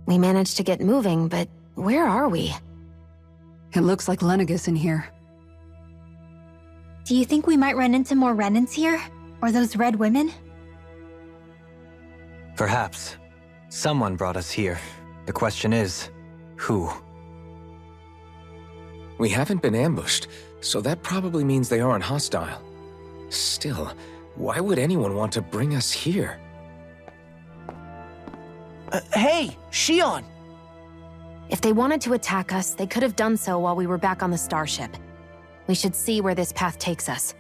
We managed to get moving, but where are we? It looks like Lenegis in here. Do you think we might run into more Renans here? Or those red women? Perhaps. Someone brought us here. The question is, who? We haven't been ambushed, so that probably means they aren't hostile. Still, why would anyone want to bring us here? Hey, Shion! If they wanted to attack us, they could have done so while we were back on the starship. We should see where this path takes us.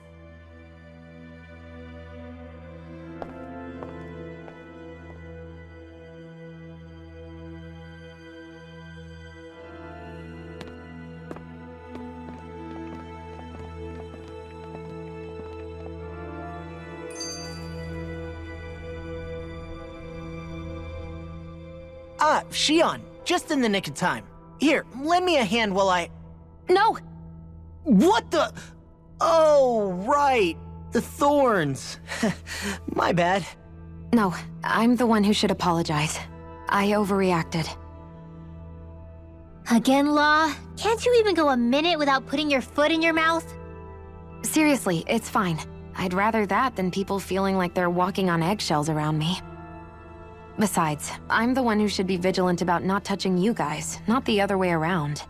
Ah, Shion, just in the nick of time. Here, lend me a hand while I... No! What the... Oh, right. The thorns. My bad. No, I'm the one who should apologize. I overreacted. Again, Law? Can't you even go a minute without putting your foot in your mouth? Seriously, it's fine. I'd rather that than people feeling like they're walking on eggshells around me. Besides, I'm the one who should be vigilant about not touching you guys, not the other way around.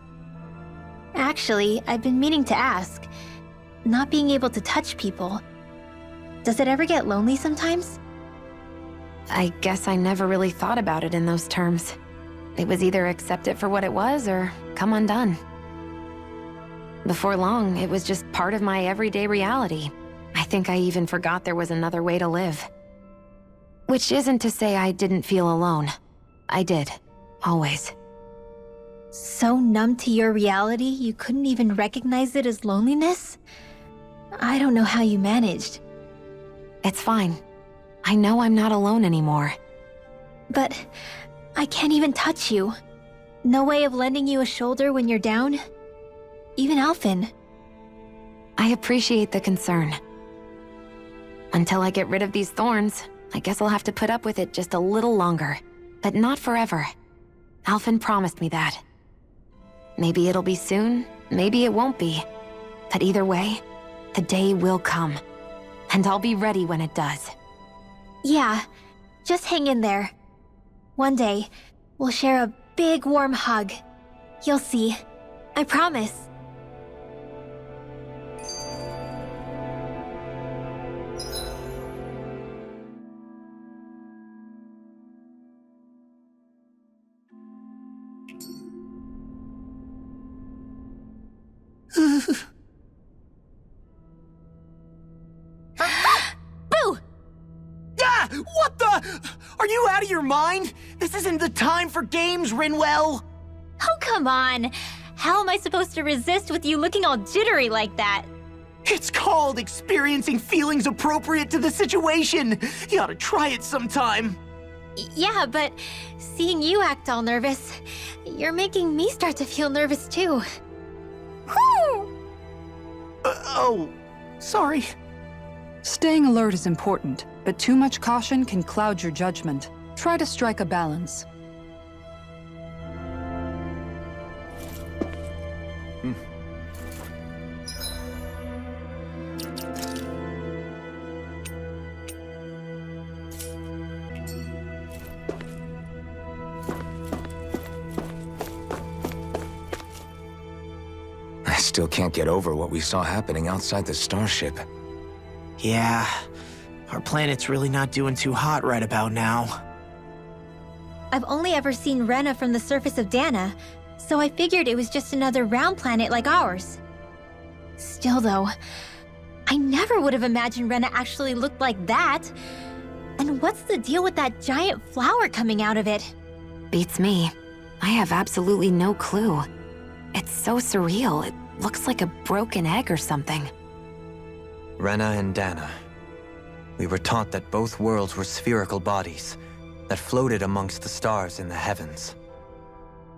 Actually, I've been meaning to ask. Not being able to touch people, does it ever get lonely sometimes? I guess I never really thought about it in those terms. It was either accept it for what it was or come undone. Before long, it was just part of my everyday reality. I think I even forgot there was another way to live. Which isn't to say I didn't feel alone. I did. Always. So numb to your reality, you couldn't even recognize it as loneliness? I don't know how you managed. It's fine. I know I'm not alone anymore. But I can't even touch you. No way of lending you a shoulder when you're down? Even Alphen. I appreciate the concern. Until I get rid of these thorns, I guess I'll have to put up with it just a little longer. But not forever. Alphen promised me that. Maybe it'll be soon, maybe it won't be. But either way, the day will come. And I'll be ready when it does. Yeah, just hang in there. One day, we'll share a big warm hug. You'll see. I promise. Boo! Ah! What the... Are you out of your mind? This isn't the time for games, Rinwell! Oh, come on. How am I supposed to resist with you looking all jittery like that? It's called experiencing feelings appropriate to the situation. You ought to try it sometime. Yeah, but seeing you act all nervous, you're making me start to feel nervous too. Oh, sorry. Staying alert is important, but too much caution can cloud your judgment. Try to strike a balance. I still can't get over what we saw happening outside the starship. Yeah, our planet's really not doing too hot right about now. I've only ever seen Rena from the surface of Dana, so I figured it was just another round planet like ours. Still though, I never would have imagined Rena actually looked like that. And what's the deal with that giant flower coming out of it? Beats me. I have absolutely no clue. It's so surreal. It looks like a broken egg or something. Rena and Dana. We were taught that both worlds were spherical bodies that floated amongst the stars in the heavens.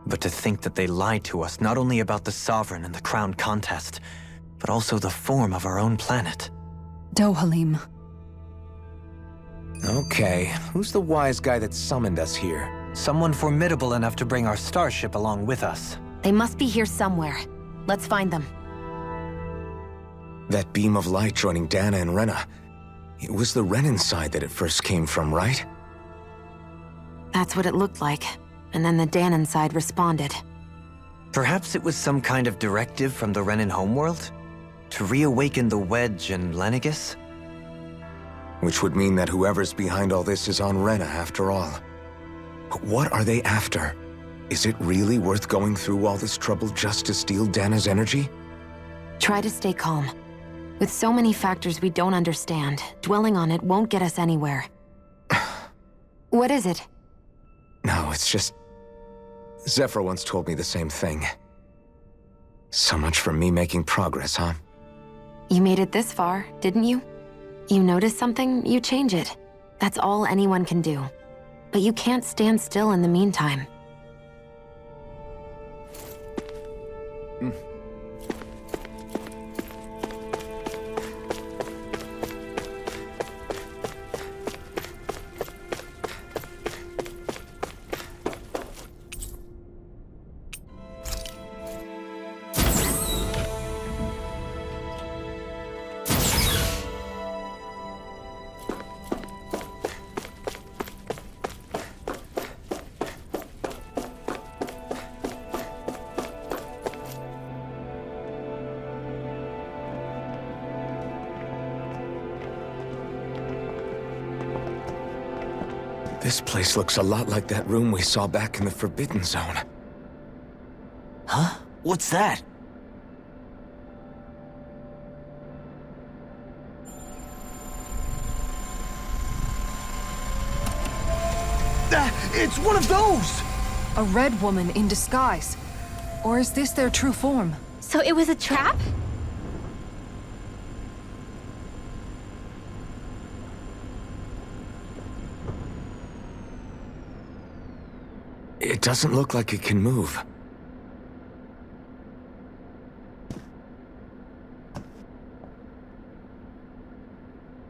But to think that they lied to us not only about the Sovereign and the Crown contest, but also the form of our own planet. Dohalim. Okay, who's the wise guy that summoned us here? Someone formidable enough to bring our starship along with us. They must be here somewhere. Let's find them. That beam of light joining Dana and Rena. It was the Renan side that it first came from, right? That's what it looked like. And then the Danon side responded. Perhaps it was some kind of directive from the Renan homeworld? To reawaken the Wedge and Lenegis? Which would mean that whoever's behind all this is on Rena after all. But what are they after? Is it really worth going through all this trouble just to steal Dana's energy? Try to stay calm. With so many factors we don't understand, dwelling on it won't get us anywhere. What is it? No, it's just... Zephyr once told me the same thing. So much for me making progress, huh? You made it this far, didn't you? You notice something, you change it. That's all anyone can do. But you can't stand still in the meantime. This place looks a lot like that room we saw back in the Forbidden Zone. Huh? What's that? It's one of those! A red woman in disguise. Or is this their true form? So it was a trap? It doesn't look like it can move.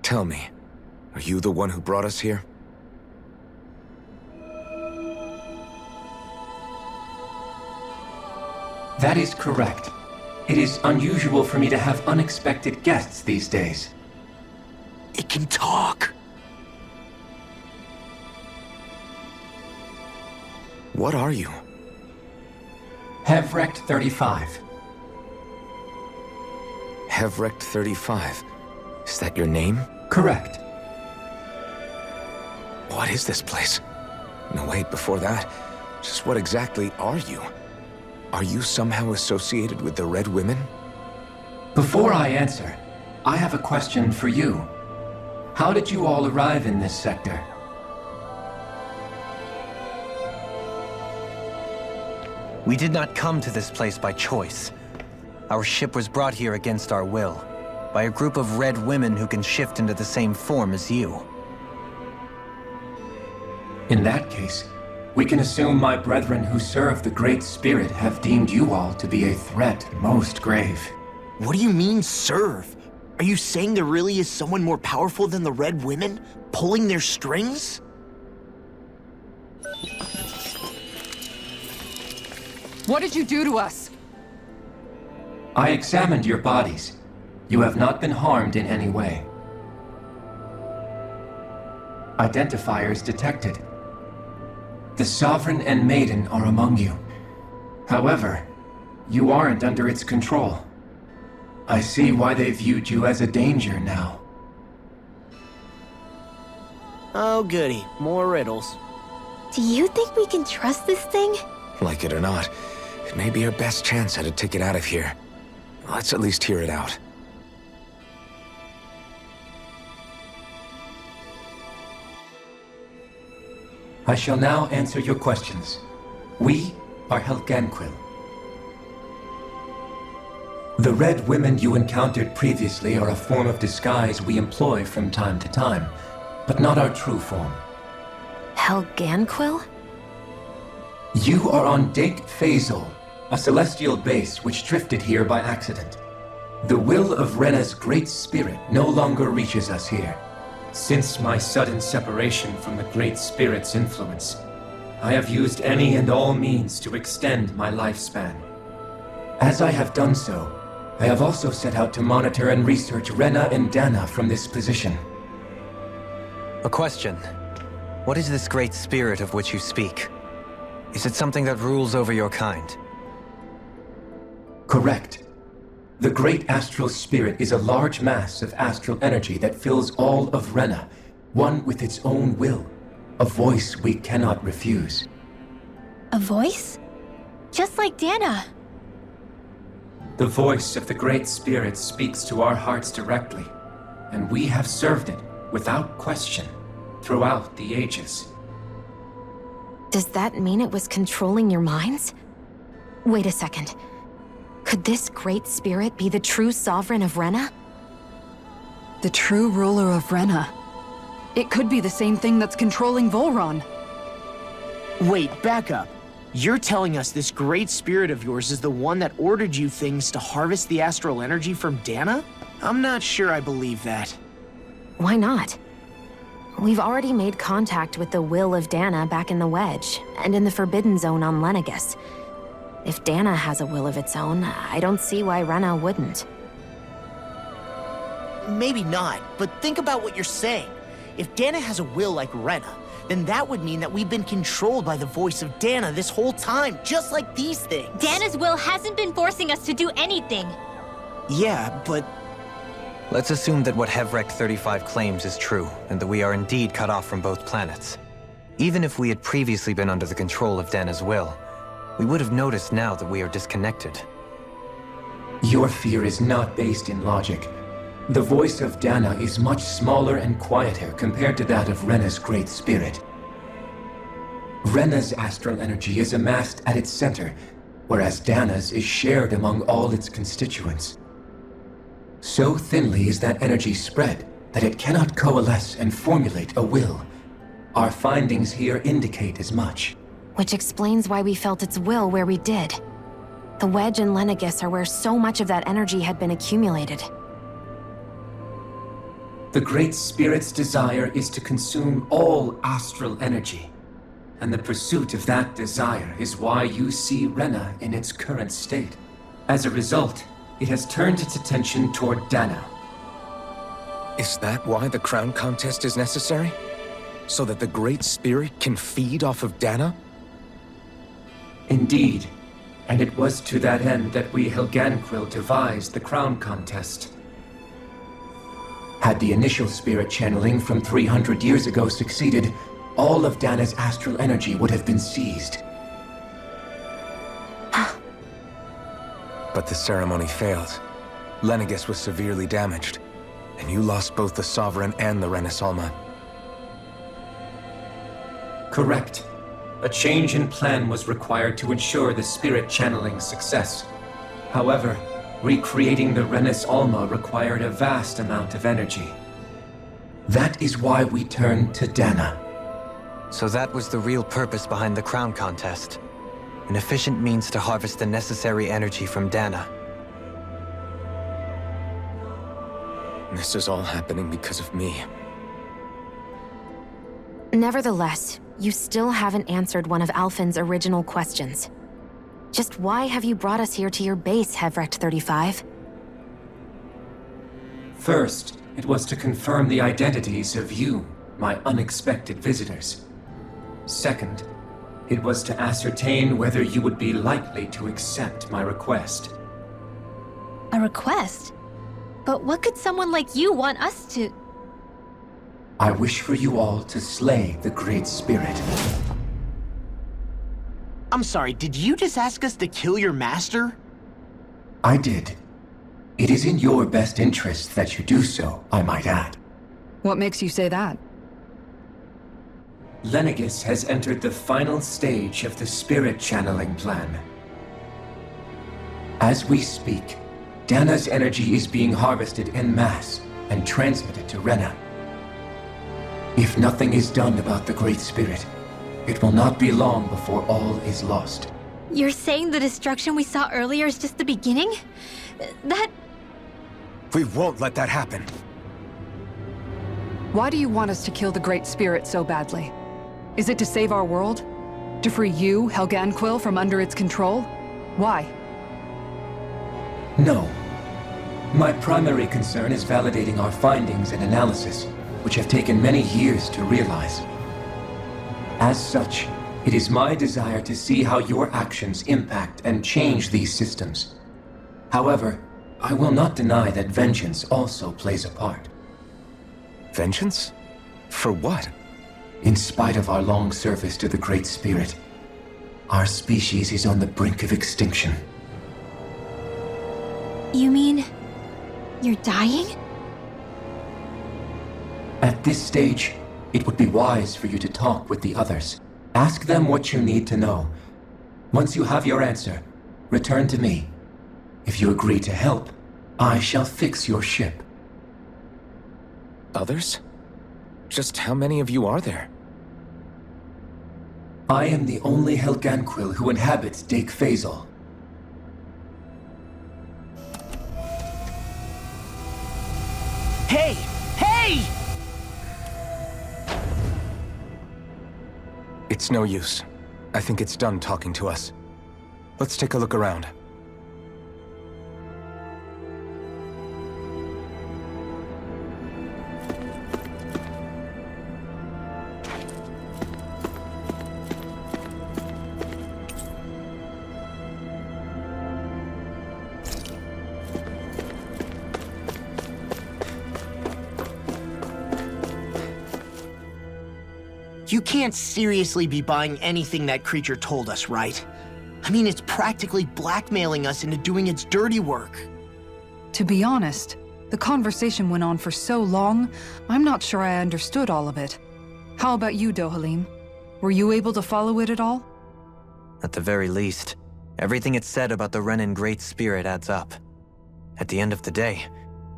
Tell me, are you the one who brought us here? That is correct. It is unusual for me to have unexpected guests these days. It can talk. What are you? Hevrect 35. Hevrect 35. Is that your name? Correct. What is this place? No, wait, before that, just what exactly are you? Are you somehow associated with the Red Women? Before I answer, I have a question for you. How did you all arrive in this sector? We did not come to this place by choice. Our ship was brought here against our will, by a group of red women who can shift into the same form as you. In that case, we can assume my brethren who serve the Great Spirit have deemed you all to be a threat most grave. What do you mean, serve? Are you saying there really is someone more powerful than the Red Women, pulling their strings? What did you do to us? I examined your bodies. You have not been harmed in any way. Identifiers detected. The Sovereign and Maiden are among you. However, you aren't under its control. I see why they viewed you as a danger now. Oh goody, more riddles. Do you think we can trust this thing? Like it or not, it may be our best chance at a ticket out of here. Let's at least hear it out. I shall now answer your questions. We are Helganquil. The Red Women you encountered previously are a form of disguise we employ from time to time, but not our true form. Helganquil? You are on Dake Phasol, a celestial base which drifted here by accident. The will of Rena's Great Spirit no longer reaches us here. Since my sudden separation from the Great Spirit's influence, I have used any and all means to extend my lifespan. As I have done so, I have also set out to monitor and research Rena and Dana from this position. A question. What is this great spirit of which you speak? Is it something that rules over your kind? Correct. The Great Astral Spirit is a large mass of astral energy that fills all of Rena, one with its own will, a voice we cannot refuse. A voice? Just like Dana. The voice of the Great Spirit speaks to our hearts directly, and we have served it, without question, throughout the ages. Does that mean it was controlling your minds? Wait a second. Could this great spirit be the true sovereign of Rena? The true ruler of Rena. It could be the same thing that's controlling Volron. Wait, back up. You're telling us this great spirit of yours is the one that ordered you things to harvest the astral energy from Dana? I'm not sure I believe that. Why not? We've already made contact with the will of Dana back in the Wedge, and in the Forbidden Zone on Lenegis. If Dana has a will of its own, I don't see why Rena wouldn't. Maybe not, but think about what you're saying. If Dana has a will like Rena, then that would mean that we've been controlled by the voice of Dana this whole time, just like these things. Dana's will hasn't been forcing us to do anything. Yeah, but Let's assume that what Hevrect 35 claims is true, and that we are indeed cut off from both planets. Even if we had previously been under the control of Dana's will, we would have noticed now that we are disconnected. Your fear is not based in logic. The voice of Dana is much smaller and quieter compared to that of Rena's great spirit. Rena's astral energy is amassed at its center, whereas Dana's is shared among all its constituents. So thinly is that energy spread that it cannot coalesce and formulate a will. Our findings here indicate as much. Which explains why we felt its will where we did. The Wedge and Lenegis are where so much of that energy had been accumulated. The Great Spirit's desire is to consume all astral energy. And the pursuit of that desire is why you see Rena in its current state. As a result, it has turned its attention toward Dana. Is that why the crown contest is necessary? So that the Great Spirit can feed off of Dana? Indeed. And it was to that end that we Helganquil devised the crown contest. Had the initial spirit channeling from 300 years ago succeeded, all of Dana's astral energy would have been seized. But the ceremony failed. Lenegis was severely damaged, and you lost both the Sovereign and the Renaissance. Correct. A change in plan was required to ensure the spirit channeling's success. However, recreating the Renis Alma required a vast amount of energy. That is why we turned to Dana. So that was the real purpose behind the crown contest. An efficient means to harvest the necessary energy from Dana. This is all happening because of me. Nevertheless, you still haven't answered one of Alphen's original questions. Just why have you brought us here to your base, Hevrect 35? First, it was to confirm the identities of you, my unexpected visitors. Second, it was to ascertain whether you would be likely to accept my request. A request? But what could someone like you want us to... I wish for you all to slay the Great Spirit. I'm sorry, did you just ask us to kill your master? I did. It is in your best interest that you do so, I might add. What makes you say that? Lenegis has entered the final stage of the spirit channeling plan. As we speak, Dana's energy is being harvested en masse and transmitted to Rena. If nothing is done about the Great Spirit, it will not be long before all is lost. You're saying the destruction we saw earlier is just the beginning? That... We won't let that happen. Why do you want us to kill the Great Spirit so badly? Is it to save our world? To free you, Helganquil, from under its control? Why? No. My primary concern is validating our findings and analysis, which have taken many years to realize. As such, it is my desire to see how your actions impact and change these systems. However, I will not deny that vengeance also plays a part. Vengeance? For what? In spite of our long service to the Great Spirit, our species is on the brink of extinction. You mean you're dying? At this stage, it would be wise for you to talk with the others. Ask them what you need to know. Once you have your answer, return to me. If you agree to help, I shall fix your ship. Others? Just how many of you are there? I am the only Helganquil who inhabits Dake Faisal. Hey! Hey! It's no use. I think it's done talking to us. Let's take a look around. You can't seriously be buying anything that creature told us, right? I mean, it's practically blackmailing us into doing its dirty work. To be honest, the conversation went on for so long, I'm not sure I understood all of it. How about you, Dohalim? Were you able to follow it at all? At the very least, everything it said about the Renan Great Spirit adds up. At the end of the day,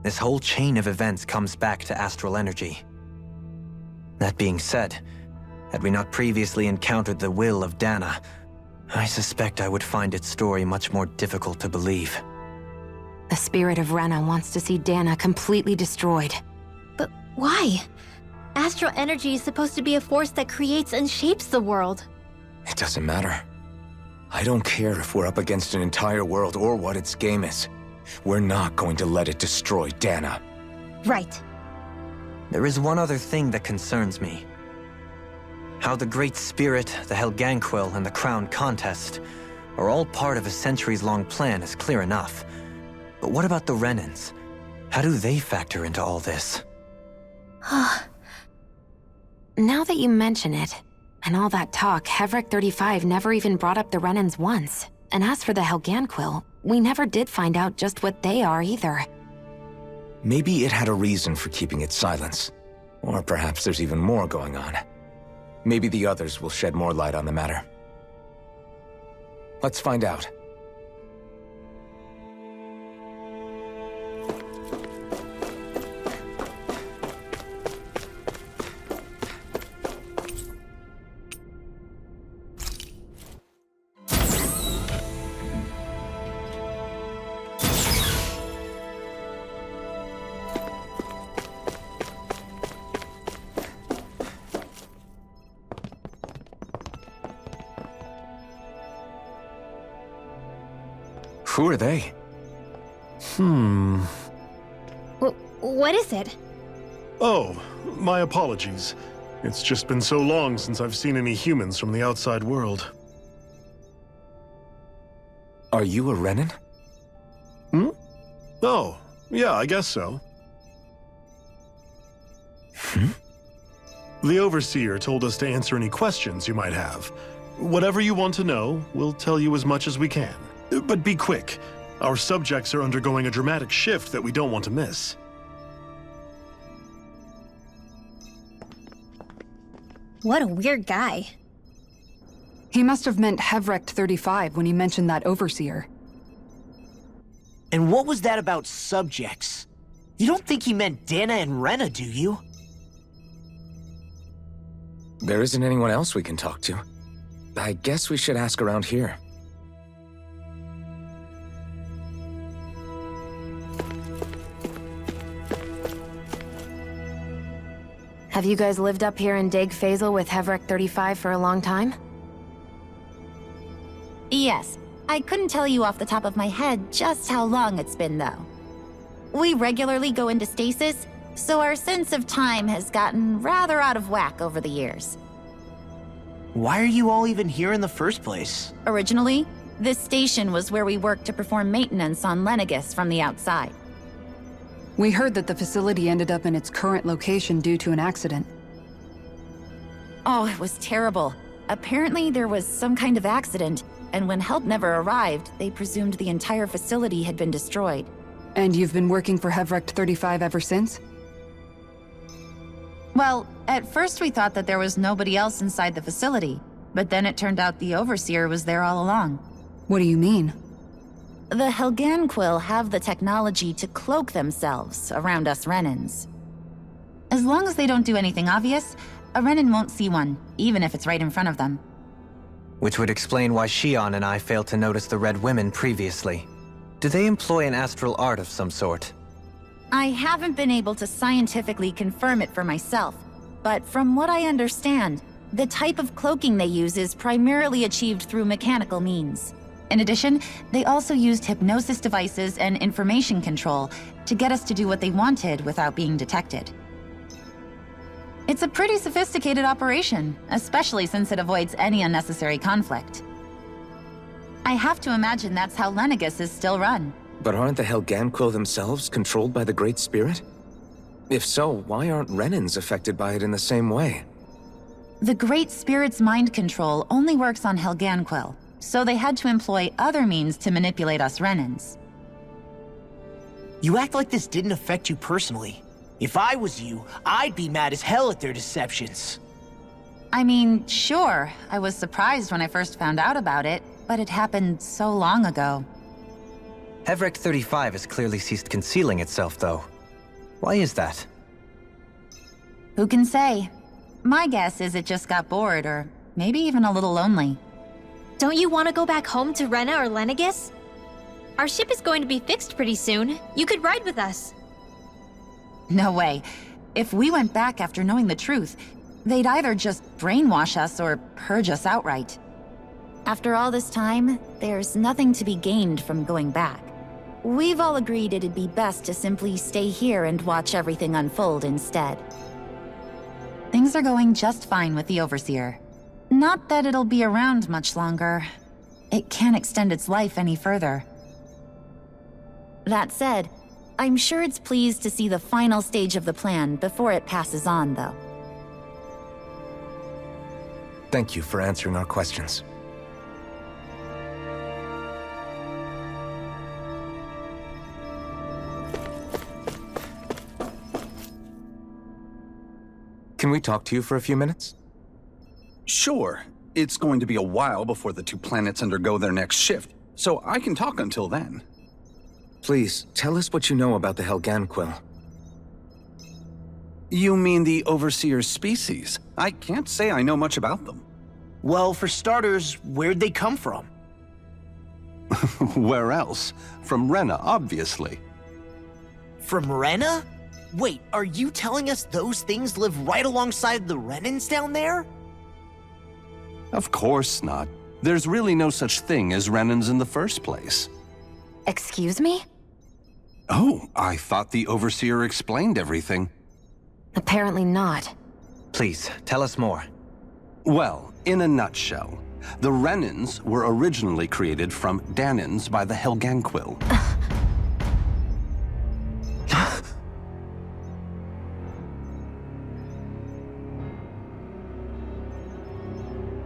this whole chain of events comes back to astral energy. That being said, had we not previously encountered the will of Dana, I suspect I would find its story much more difficult to believe. The spirit of Rena wants to see Dana completely destroyed. But why? Astral energy is supposed to be a force that creates and shapes the world. It doesn't matter. I don't care if we're up against an entire world or what its game is. We're not going to let it destroy Dana. Right. There is one other thing that concerns me. How the Great Spirit, the Helganquil, and the Crown Contest are all part of a centuries-long plan is clear enough. But what about the Renans? How do they factor into all this? Now that you mention it, and all that talk, Hevric 35 never even brought up the Renans once. And as for the Helganquil, we never did find out just what they are either. Maybe it had a reason for keeping its silence. Or perhaps there's even more going on. Maybe the others will shed more light on the matter. Let's find out. Who are they? What is it? Oh, my apologies. It's just been so long since I've seen any humans from the outside world. Are you a Renan? Oh, yeah, I guess so. The Overseer told us to answer any questions you might have. Whatever you want to know, we'll tell you as much as we can. But be quick. Our subjects are undergoing a dramatic shift that we don't want to miss. What a weird guy. He must have meant Hevric 35 when he mentioned that Overseer. And what was that about subjects? You don't think he meant Dana and Rena, do you? There isn't anyone else we can talk to. I guess we should ask around here. Have you guys lived up here in Dake Faisal with Hevric 35 for a long time? Yes, I couldn't tell you off the top of my head just how long it's been, though. We regularly go into stasis, so our sense of time has gotten rather out of whack over the years. Why are you all even here in the first place? Originally, this station was where we worked to perform maintenance on Lenegis from the outside. We heard that the facility ended up in its current location due to an accident. Oh, it was terrible. Apparently there was some kind of accident, and when help never arrived, they presumed the entire facility had been destroyed. And you've been working for Hevrecht 35 ever since? Well, at first we thought that there was nobody else inside the facility, but then it turned out the Overseer was there all along. What do you mean? The Helganquil have the technology to cloak themselves around us Renans. As long as they don't do anything obvious, a Renan won't see one, even if it's right in front of them. Which would explain why Shion and I failed to notice the Red Women previously. Do they employ an astral art of some sort? I haven't been able to scientifically confirm it for myself, but from what I understand, the type of cloaking they use is primarily achieved through mechanical means. In addition, they also used hypnosis devices and information control to get us to do what they wanted without being detected. It's a pretty sophisticated operation, especially since it avoids any unnecessary conflict. I have to imagine that's how Lenegis is still run. But aren't the Helganquil themselves controlled by the Great Spirit? If so, why aren't Renans affected by it in the same way? The Great Spirit's mind control only works on Helganquil, so they had to employ other means to manipulate us Renans. You act like this didn't affect you personally. If I was you, I'd be mad as hell at their deceptions. I mean, sure, I was surprised when I first found out about it, but it happened so long ago. Hevrecht 35 has clearly ceased concealing itself, though. Why is that? Who can say? My guess is it just got bored, or maybe even a little lonely. Don't you want to go back home to Rena or Lenegis? Our ship is going to be fixed pretty soon. You could ride with us. No way. If we went back after knowing the truth, they'd either just brainwash us or purge us outright. After all this time, there's nothing to be gained from going back. We've all agreed it'd be best to simply stay here and watch everything unfold instead. Things are going just fine with the Overseer. Not that it'll be around much longer. It can't extend its life any further. That said, I'm sure it's pleased to see the final stage of the plan before it passes on, though. Thank you for answering our questions. Can we talk to you for a few minutes? Sure. It's going to be a while before the two planets undergo their next shift, so I can talk until then. Please, tell us what you know about the Helganquil. You mean the Overseer's species? I can't say I know much about them. Well, for starters, where'd they come from? Where else? From Rena, obviously. From Rena? Wait, are you telling us those things live right alongside the Renans down there? Of course not. There's really no such thing as Renans in the first place. Excuse me? Oh, I thought the Overseer explained everything. Apparently not. Please, tell us more. Well, in a nutshell, the Renans were originally created from Danans by the Helganquil.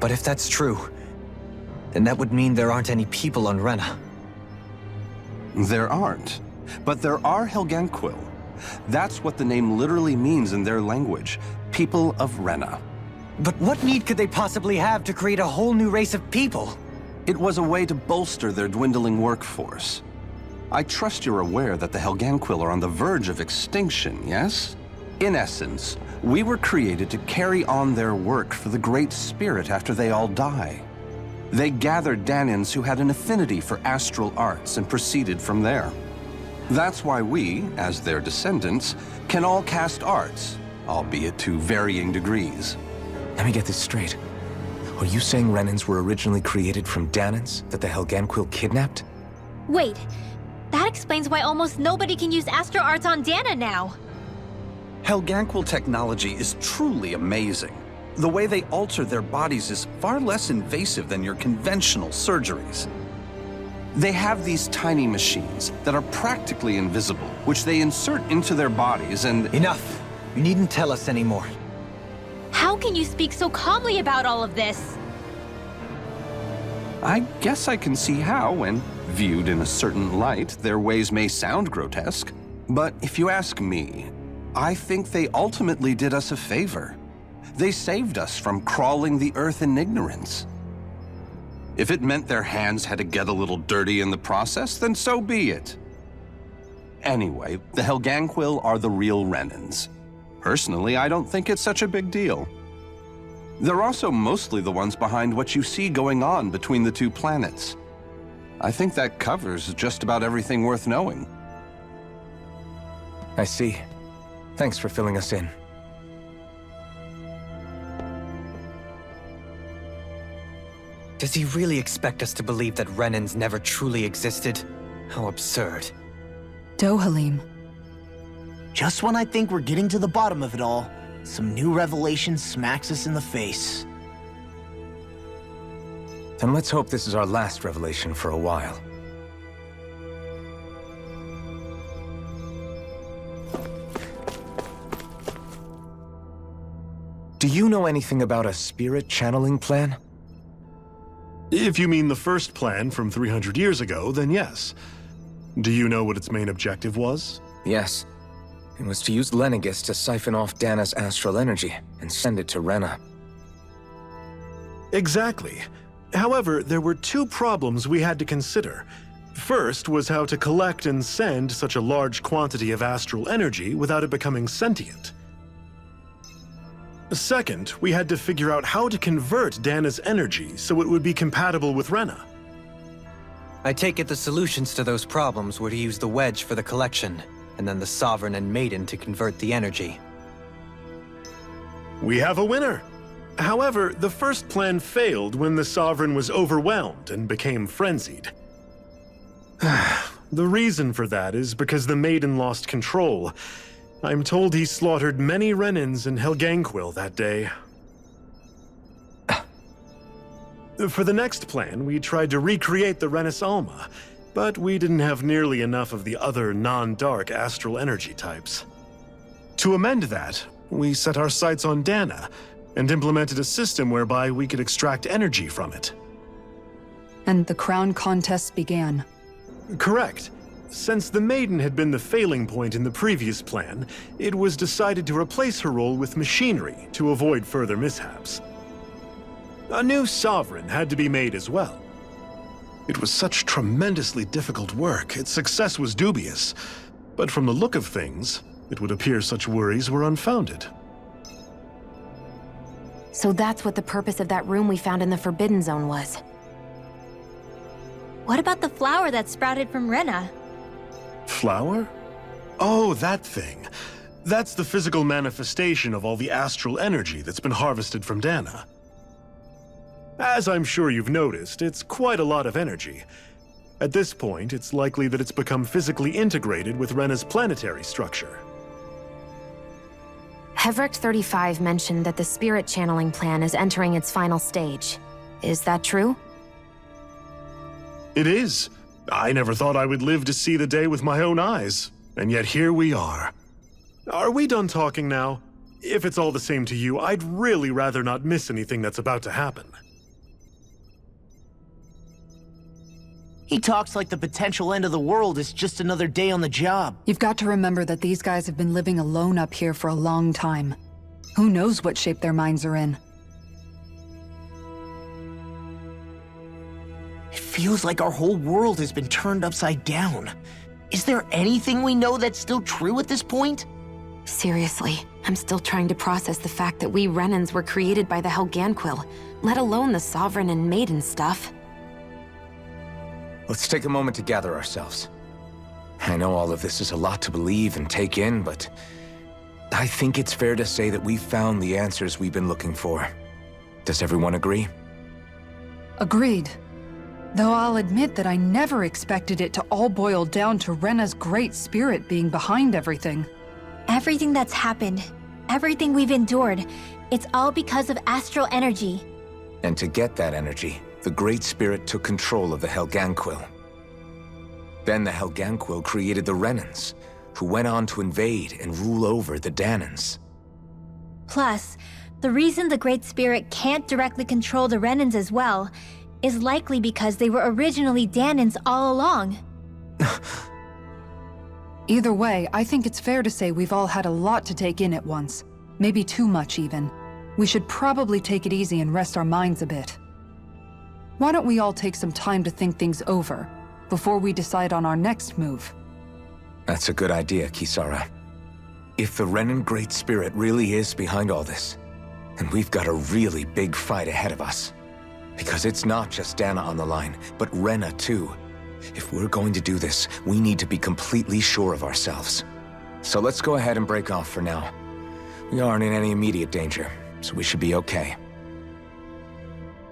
But if that's true, then that would mean there aren't any people on Rena. There aren't. But there are Helganquil. That's what the name literally means in their language. People of Rena. But what need could they possibly have to create a whole new race of people? It was a way to bolster their dwindling workforce. I trust you're aware that the Helganquil are on the verge of extinction, yes? In essence, we were created to carry on their work for the Great Spirit after they all die. They gathered Danans who had an affinity for astral arts and proceeded from there. That's why we, as their descendants, can all cast arts, albeit to varying degrees. Let me get this straight. Are you saying Renans were originally created from Danans that the Helganquil kidnapped? Wait, that explains why almost nobody can use Astro Arts on Dana now. Helganquil technology is truly amazing. The way they alter their bodies is far less invasive than your conventional surgeries. They have these tiny machines that are practically invisible, which they insert into their bodies and— Enough! You needn't tell us anymore. How can you speak so calmly about all of this? I guess I can see how, when viewed in a certain light, their ways may sound grotesque. But if you ask me, I think they ultimately did us a favor. They saved us from crawling the earth in ignorance. If it meant their hands had to get a little dirty in the process, then so be it. Anyway, the Helganquil are the real Renans. Personally, I don't think it's such a big deal. They're also mostly the ones behind what you see going on between the two planets. I think that covers just about everything worth knowing. I see. Thanks for filling us in. Does he really expect us to believe that Renans never truly existed? How absurd. Dohalim. Just when I think we're getting to the bottom of it all, some new revelation smacks us in the face. Then let's hope this is our last revelation for a while. Do you know anything about a spirit channeling plan? If you mean the first plan from 300 years ago, then yes. Do you know what its main objective was? Yes. It was to use Lenegis to siphon off Dana's astral energy and send it to Rena. Exactly. However, there were two problems we had to consider. First was how to collect and send such a large quantity of astral energy without it becoming sentient. Second, we had to figure out how to convert Dana's energy so it would be compatible with Rena. I take it the solutions to those problems were to use the wedge for the collection, and then the Sovereign and Maiden to convert the energy. We have a winner! However, the first plan failed when the Sovereign was overwhelmed and became frenzied. The reason for that is because the Maiden lost control. I'm told he slaughtered many Renans in Helganquil that day. For the next plan, we tried to recreate the Renis Alma, but we didn't have nearly enough of the other non-dark astral energy types. To amend that, we set our sights on Dana and implemented a system whereby we could extract energy from it. And the crown contest began. Correct. Since the Maiden had been the failing point in the previous plan, it was decided to replace her role with machinery to avoid further mishaps. A new Sovereign had to be made as well. It was such tremendously difficult work, its success was dubious. But from the look of things, it would appear such worries were unfounded. So that's what the purpose of that room we found in the Forbidden Zone was. What about the flower that sprouted from Rena? Flower? Oh, that thing. That's the physical manifestation of all the astral energy that's been harvested from Dana. As I'm sure you've noticed, it's quite a lot of energy. At this point, it's likely that it's become physically integrated with Rena's planetary structure. Hevric 35 mentioned that the spirit channeling plan is entering its final stage. Is that true? It is. I never thought I would live to see the day with my own eyes, and yet here we are. Are we done talking now? If it's all the same to you, I'd really rather not miss anything that's about to happen. He talks like the potential end of the world is just another day on the job. You've got to remember that these guys have been living alone up here for a long time. Who knows what shape their minds are in? It feels like our whole world has been turned upside down. Is there anything we know that's still true at this point? Seriously, I'm still trying to process the fact that we Renans were created by the Helganquil, let alone the Sovereign and Maiden stuff. Let's take a moment to gather ourselves. I know all of this is a lot to believe and take in, but I think it's fair to say that we've found the answers we've been looking for. Does everyone agree? Agreed. Though I'll admit that I never expected it to all boil down to Rena's great spirit being behind everything. Everything that's happened, everything we've endured, it's all because of astral energy. And to get that energy, the Great Spirit took control of the Helganquil. Then the Helganquil created the Renans, who went on to invade and rule over the Danans. Plus, the reason the Great Spirit can't directly control the Renans as well is likely because they were originally Danans all along. Either way, I think it's fair to say we've all had a lot to take in at once. Maybe too much, even. We should probably take it easy and rest our minds a bit. Why don't we all take some time to think things over, before we decide on our next move? That's a good idea, Kisara. If the Renan Great Spirit really is behind all this, then we've got a really big fight ahead of us. Because it's not just Dana on the line, but Rena too. If we're going to do this, we need to be completely sure of ourselves. So let's go ahead and break off for now. We aren't in any immediate danger, so we should be okay.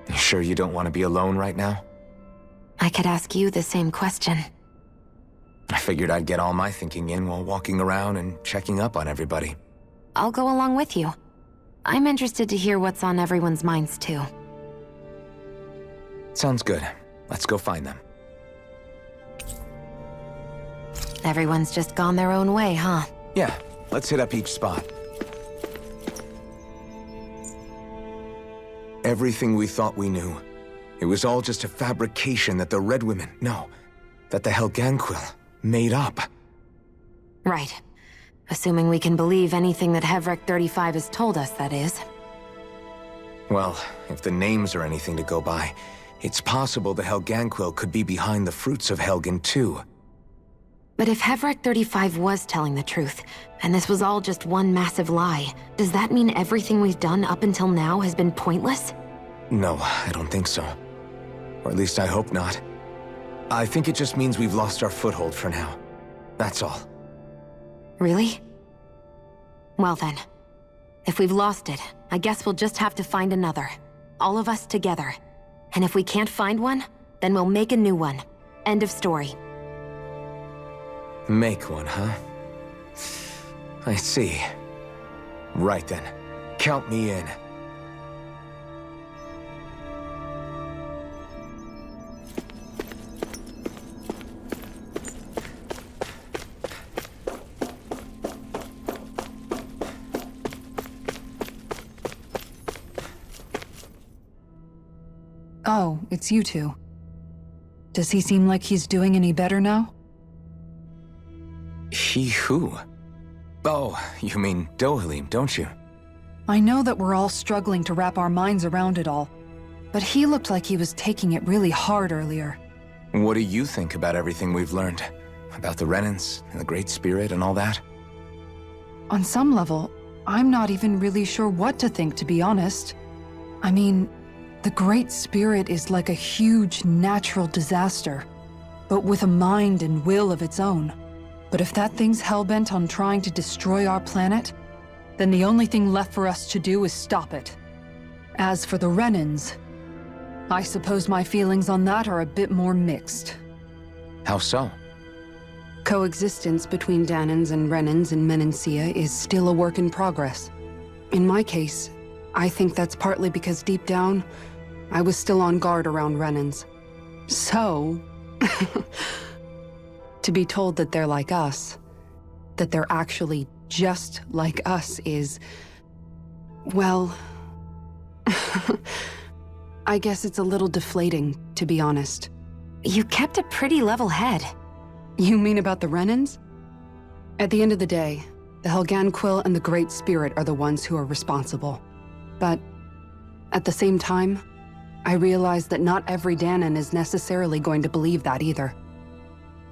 You sure you don't want to be alone right now? I could ask you the same question. I figured I'd get all my thinking in while walking around and checking up on everybody. I'll go along with you. I'm interested to hear what's on everyone's minds too. Sounds good. Let's go find them. Everyone's just gone their own way, huh? Yeah, let's hit up each spot. Everything we thought we knew, it was all just a fabrication that the Red Women, no, that the Helganquil made up. Right. Assuming we can believe anything that Hevrek 35 has told us, that is. Well, if the names are anything to go by, it's possible the Helganquil could be behind the fruits of Helgen too. But if Hevrek 35 was telling the truth, and this was all just one massive lie, does that mean everything we've done up until now has been pointless? No, I don't think so. Or at least I hope not. I think it just means we've lost our foothold for now. That's all. Really? Well then, if we've lost it, I guess we'll just have to find another. All of us together. And if we can't find one, then we'll make a new one. End of story. Make one, huh? I see. Right then. Count me in. Oh, it's you two. Does he seem like he's doing any better now? He who? Oh, you mean Dohalim, don't you? I know that we're all struggling to wrap our minds around it all, but he looked like he was taking it really hard earlier. What do you think about everything we've learned? About the Renans, and the Great Spirit, and all that? On some level, I'm not even really sure what to think, to be honest. I mean, the Great Spirit is like a huge natural disaster, but with a mind and will of its own. But if that thing's hellbent on trying to destroy our planet, then the only thing left for us to do is stop it. As for the Renans, I suppose my feelings on that are a bit more mixed. How so? Coexistence between Danans and Renans in Menancia is still a work in progress. In my case, I think that's partly because deep down, I was still on guard around Renans. So, to be told that they're like us, that they're actually just like us is, well, I guess it's a little deflating, to be honest. You kept a pretty level head. You mean about the Renans? At the end of the day, the Helganquil and the Great Spirit are the ones who are responsible. But at the same time, I realize that not every Danan is necessarily going to believe that either.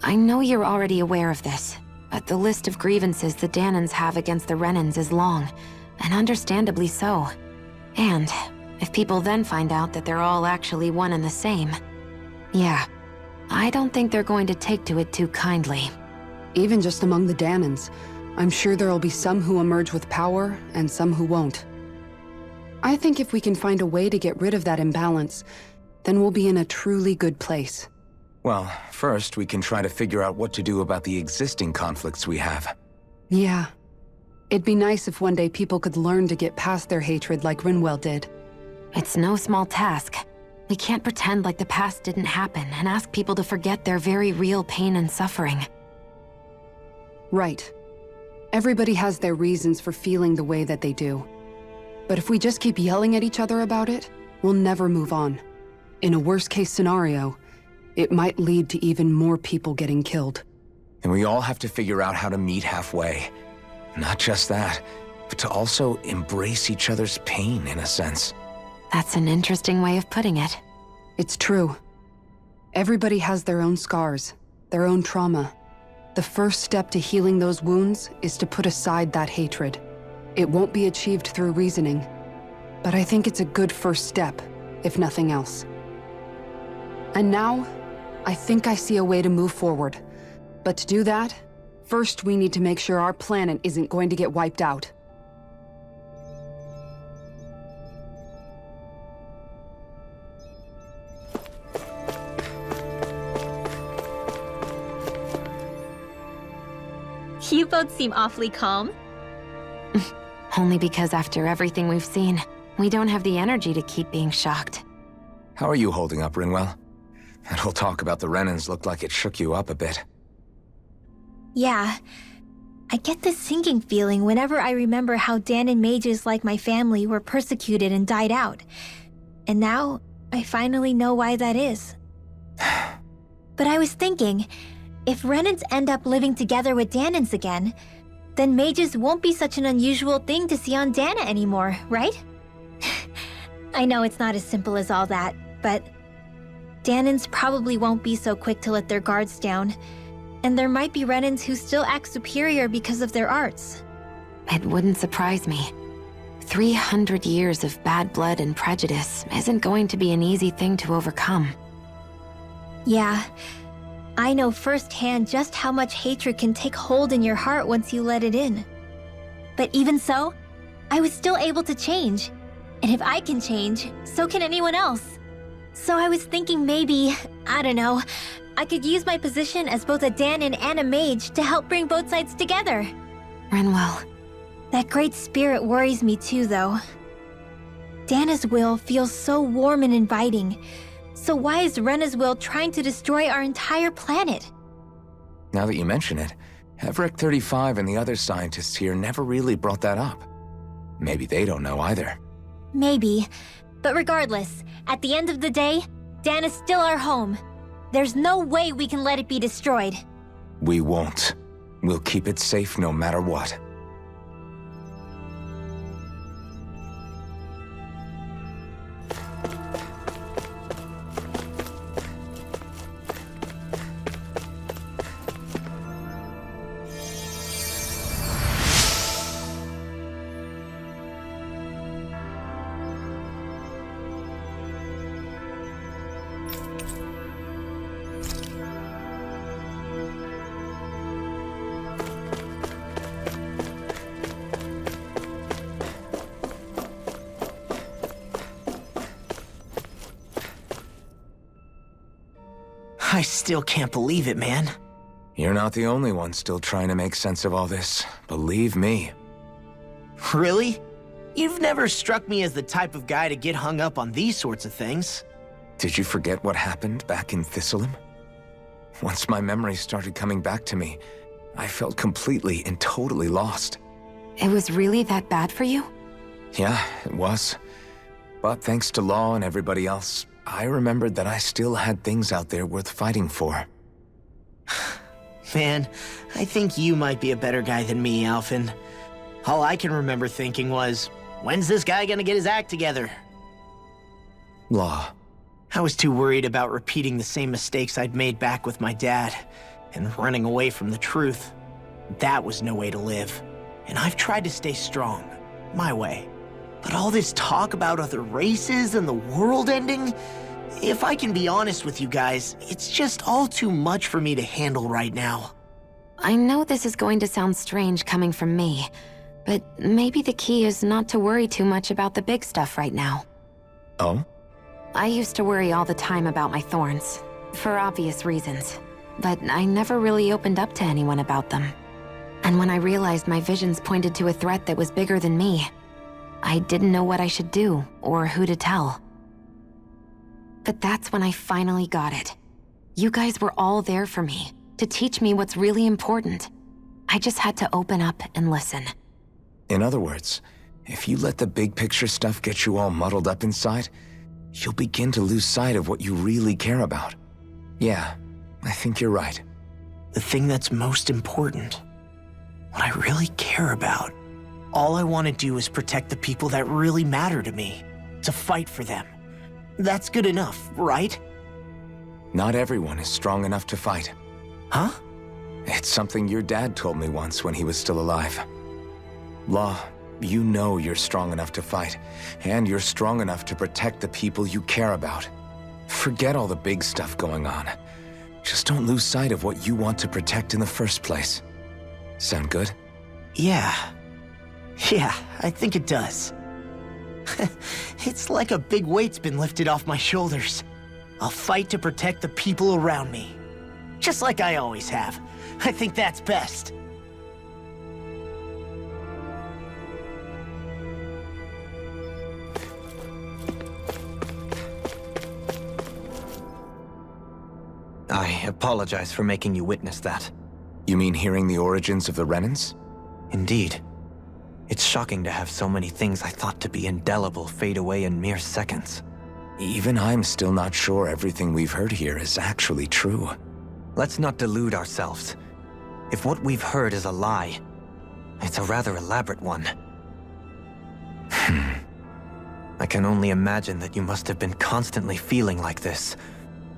I know you're already aware of this, but the list of grievances the Danans have against the Renans is long, and understandably so. And if people then find out that they're all actually one and the same, yeah, I don't think they're going to take to it too kindly. Even just among the Danans, I'm sure there'll be some who emerge with power and some who won't. I think if we can find a way to get rid of that imbalance, then we'll be in a truly good place. Well, first we can try to figure out what to do about the existing conflicts we have. Yeah. It'd be nice if one day people could learn to get past their hatred like Rinwell did. It's no small task. We can't pretend like the past didn't happen and ask people to forget their very real pain and suffering. Right. Everybody has their reasons for feeling the way that they do. But if we just keep yelling at each other about it, we'll never move on. In a worst-case scenario, it might lead to even more people getting killed. And we all have to figure out how to meet halfway. Not just that, but to also embrace each other's pain in a sense. That's an interesting way of putting it. It's true. Everybody has their own scars, their own trauma. The first step to healing those wounds is to put aside that hatred. It won't be achieved through reasoning, but I think it's a good first step, if nothing else. And now, I think I see a way to move forward. But to do that, first we need to make sure our planet isn't going to get wiped out. You both seem awfully calm. Only because after everything we've seen, we don't have the energy to keep being shocked. How are you holding up, Rinwell? That whole talk about the Renans looked like it shook you up a bit. Yeah. I get this sinking feeling whenever I remember how Dahnan mages like my family were persecuted and died out. And now, I finally know why that is. But I was thinking, if Renans end up living together with Dahnans again, then mages won't be such an unusual thing to see on Dahna anymore, right? I know it's not as simple as all that, but Dahnans probably won't be so quick to let their guards down, and there might be Renans who still act superior because of their arts. It wouldn't surprise me. 300 years of bad blood and prejudice isn't going to be an easy thing to overcome. Yeah, I know firsthand just how much hatred can take hold in your heart once you let it in. But even so, I was still able to change. And if I can change, so can anyone else. So I was thinking maybe, I don't know, I could use my position as both a Dahnan and a mage to help bring both sides together. Rinwell. That great spirit worries me too, though. Dahna's will feels so warm and inviting. So why is Rena's will trying to destroy our entire planet? Now that you mention it, Everick 35 and the other scientists here never really brought that up. Maybe they don't know either. Maybe. But regardless, at the end of the day, Dahna's still our home. There's no way we can let it be destroyed. We won't. We'll keep it safe no matter what. I still can't believe it, man. You're not the only one still trying to make sense of all this. Believe me. Really? You've never struck me as the type of guy to get hung up on these sorts of things. Did you forget what happened back in Thistleum? Once my memories started coming back to me, I felt completely and totally lost. It was really that bad for you? Yeah, it was. But thanks to Law and everybody else, I remembered that I still had things out there worth fighting for. Man, I think you might be a better guy than me, Alphen. All I can remember thinking was, when's this guy gonna get his act together? Law. I was too worried about repeating the same mistakes I'd made back with my dad, and running away from the truth. That was no way to live. And I've tried to stay strong, my way. But all this talk about other races and the world ending, if I can be honest with you guys, it's just all too much for me to handle right now. I know this is going to sound strange coming from me, but maybe the key is not to worry too much about the big stuff right now. Oh? I used to worry all the time about my thorns, for obvious reasons, but I never really opened up to anyone about them. And when I realized my visions pointed to a threat that was bigger than me, I didn't know what I should do or who to tell. But that's when I finally got it. You guys were all there for me, to teach me what's really important. I just had to open up and listen. In other words, if you let the big picture stuff get you all muddled up inside, you'll begin to lose sight of what you really care about. Yeah, I think you're right. The thing that's most important, what I really care about. All I want to do is protect the people that really matter to me, to fight for them. That's good enough, right? Not everyone is strong enough to fight. Huh? It's something your dad told me once when he was still alive. Law, you know you're strong enough to fight, and you're strong enough to protect the people you care about. Forget all the big stuff going on. Just don't lose sight of what you want to protect in the first place. Sound good? Yeah, I think it does. It's like a big weight's been lifted off my shoulders. I'll fight to protect the people around me. Just like I always have. I think that's best. I apologize for making you witness that. You mean hearing the origins of the Renans? Indeed. It's shocking to have so many things I thought to be indelible fade away in mere seconds. Even I'm still not sure everything we've heard here is actually true. Let's not delude ourselves. If what we've heard is a lie, it's a rather elaborate one. I can only imagine that you must have been constantly feeling like this,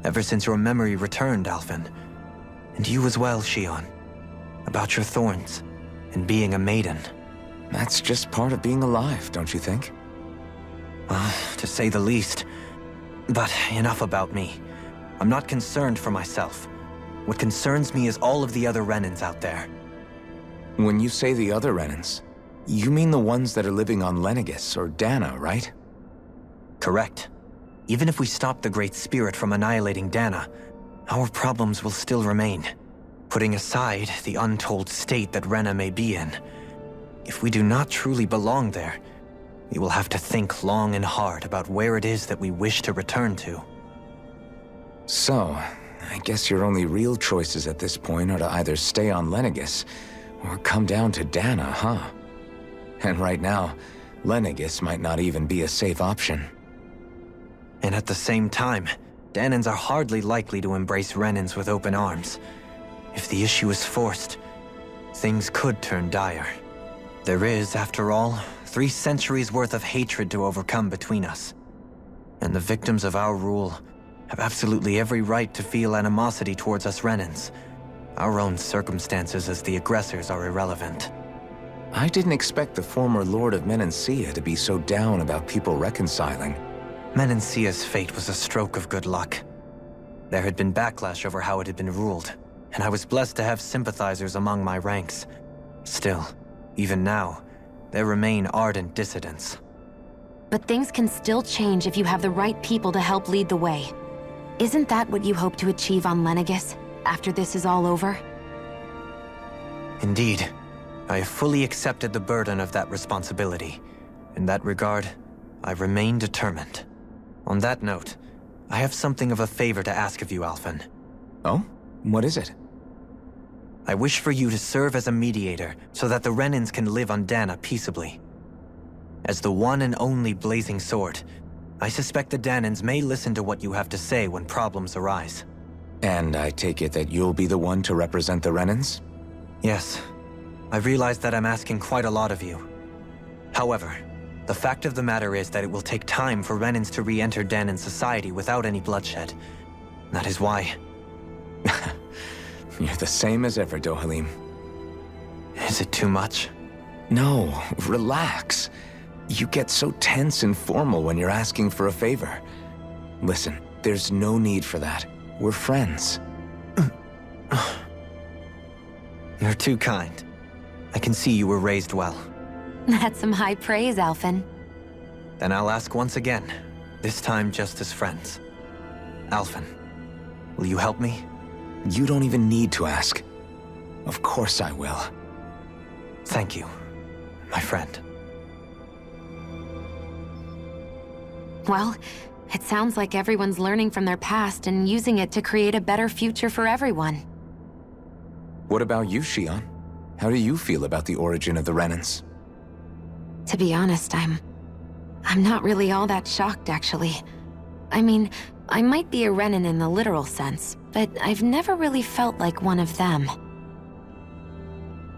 ever since your memory returned, Alphen. And you as well, Xion. About your thorns, and being a maiden. That's just part of being alive, don't you think? To say the least. But enough about me. I'm not concerned for myself. What concerns me is all of the other Renans out there. When you say the other Renans, you mean the ones that are living on Lenegis or Dana, right? Correct. Even if we stop the Great Spirit from annihilating Dana, our problems will still remain. Putting aside the untold state that Rena may be in, if we do not truly belong there, we will have to think long and hard about where it is that we wish to return to. So, I guess your only real choices at this point are to either stay on Lenegis or come down to Dana, huh? And right now, Lenegis might not even be a safe option. And at the same time, Danans are hardly likely to embrace Renans with open arms. If the issue is forced, things could turn dire. There is, after all, 3 centuries worth of hatred to overcome between us. And the victims of our rule have absolutely every right to feel animosity towards us Renans. Our own circumstances as the aggressors are irrelevant. I didn't expect the former Lord of Menancia to be so down about people reconciling. Menancia's fate was a stroke of good luck. There had been backlash over how it had been ruled, and I was blessed to have sympathizers among my ranks. Still, even now, there remain ardent dissidents. But things can still change if you have the right people to help lead the way. Isn't that what you hope to achieve on Lenegis, after this is all over? Indeed. I have fully accepted the burden of that responsibility. In that regard, I remain determined. On that note, I have something of a favor to ask of you, Alphen. Oh? What is it? I wish for you to serve as a mediator so that the Renans can live on Dana peaceably. As the one and only Blazing Sword, I suspect the Danans may listen to what you have to say when problems arise. And I take it that you'll be the one to represent the Renans? Yes. I realize that I'm asking quite a lot of you. However, the fact of the matter is that it will take time for Renans to re-enter Danan society without any bloodshed. That is why... You're the same as ever, Dohalim. Is it too much? No, relax. You get so tense and formal when you're asking for a favor. Listen, there's no need for that. We're friends. You're too kind. I can see you were raised well. That's some high praise, Alphen. Then I'll ask once again. This time just as friends. Alphen, will you help me? You don't even need to ask. Of course I will. Thank you, my friend. Well, it sounds like everyone's learning from their past and using it to create a better future for everyone. What about you, Xion? How do you feel about the origin of the Renans? To be honest, I'm not really all that shocked, actually. I mean, I might be a Renan in the literal sense, but I've never really felt like one of them.